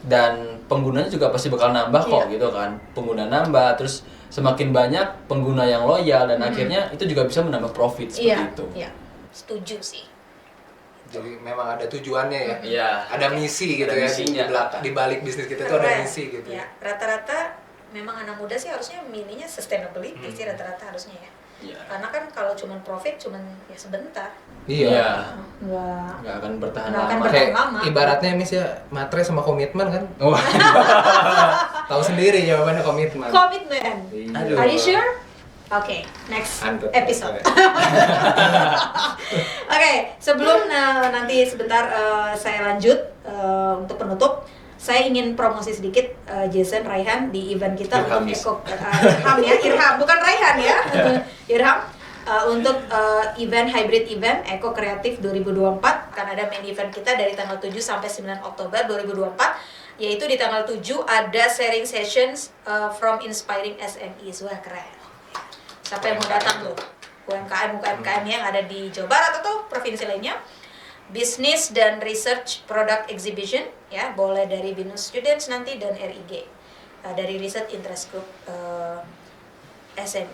[SPEAKER 3] dan penggunanya juga pasti bakal nambah kok
[SPEAKER 1] Iya.
[SPEAKER 3] gitu kan. Pengguna nambah, terus semakin banyak pengguna yang loyal dan akhirnya itu juga bisa menambah profit seperti
[SPEAKER 1] Iya.
[SPEAKER 3] itu.
[SPEAKER 1] Iya. Setuju sih.
[SPEAKER 2] Jadi memang ada tujuannya ya.
[SPEAKER 3] Iya.
[SPEAKER 2] Ada misi gitu
[SPEAKER 3] Ada
[SPEAKER 2] ya
[SPEAKER 3] misinya.
[SPEAKER 2] di belakang, di balik bisnis kita tuh ada
[SPEAKER 1] Keren.
[SPEAKER 2] misi gitu.
[SPEAKER 1] Ya, rata-rata memang anak muda sih harusnya milihnya sustainability sih rata-rata harusnya ya.
[SPEAKER 3] Iya.
[SPEAKER 1] Karena kan kalau cuman profit cuman ya sebentar.
[SPEAKER 2] Iya.
[SPEAKER 3] Nggak akan bertahan
[SPEAKER 1] Nggak akan
[SPEAKER 3] lama.
[SPEAKER 1] bertahan.
[SPEAKER 2] Kayak
[SPEAKER 1] lama.
[SPEAKER 2] ibaratnya Miss ya, matre sama komitmen kan.
[SPEAKER 3] Wah.
[SPEAKER 2] Tahu sendiri jawabannya komitmen.
[SPEAKER 1] Komitmen.
[SPEAKER 2] Iya.
[SPEAKER 3] Aduh.
[SPEAKER 1] Are you sure? Oke, next
[SPEAKER 2] Antut.
[SPEAKER 1] episode. Oke, sebelum nanti sebentar saya lanjut untuk penutup, saya ingin promosi sedikit Jason Raihan di event kita
[SPEAKER 2] Irham,
[SPEAKER 1] untuk Irham ya, Irham bukan Raihan ya, Irham untuk event hybrid event Eko Kreatif 2024 akan ada main event kita dari tanggal 7 sampai 9 Oktober 2024, yaitu di tanggal 7 ada sharing sessions from inspiring SMEs. Wah keren. Siapa yang mau datang tuh? UMKM yang ada di Jawa Barat atau provinsi lainnya. Business dan Research Product Exhibition ya, boleh dari BINUS Students nanti dan RIG dari Research Interest Group SME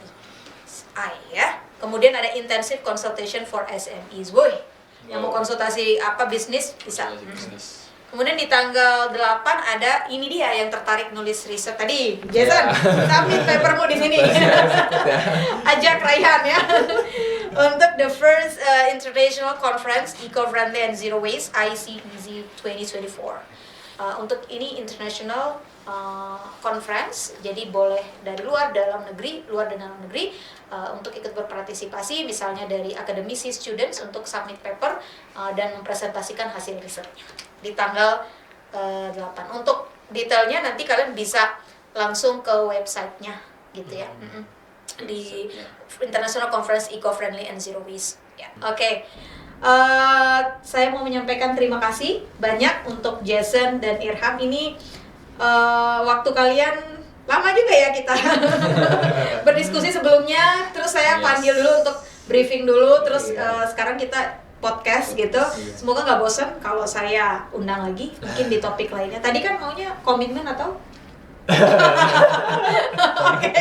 [SPEAKER 1] ya. Kemudian ada Intensive Consultation for SMEs. Boy, yang mau konsultasi apa bisnis bisa.
[SPEAKER 3] Bisnis.
[SPEAKER 1] Kemudian di tanggal 8 ada ini dia yang tertarik nulis riset tadi. Jason, submit papermu di sini. Ajak Raihan ya. Untuk the first international conference Eco-Friendly and Zero Waste ICEZ 2024. Untuk ini international conference, jadi boleh dari luar dalam negeri untuk ikut berpartisipasi, misalnya dari akademisi, students untuk submit paper dan mempresentasikan hasil risetnya di tanggal 8. Untuk detailnya nanti kalian bisa langsung ke websitenya gitu ya. Di International Conference Eco-Friendly and Zero Waste ya. Oke. Saya mau menyampaikan terima kasih banyak untuk Jason dan Irham. Ini waktu kalian lama juga ya kita berdiskusi sebelumnya, terus saya panggil dulu untuk briefing dulu, terus sekarang kita podcast gitu. Semoga nggak bosen kalau saya undang lagi, mungkin di topik lainnya. Tadi kan maunya komitmen atau? Oke.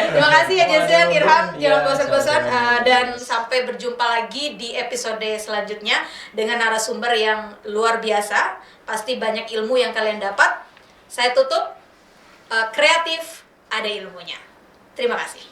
[SPEAKER 1] Terima kasih ya Jason, Irham, jangan bosan-bosan dan sampai berjumpa lagi di episode selanjutnya dengan narasumber yang luar biasa. Pasti banyak ilmu yang kalian dapat. Saya tutup, kreatif ada ilmunya. Terima kasih.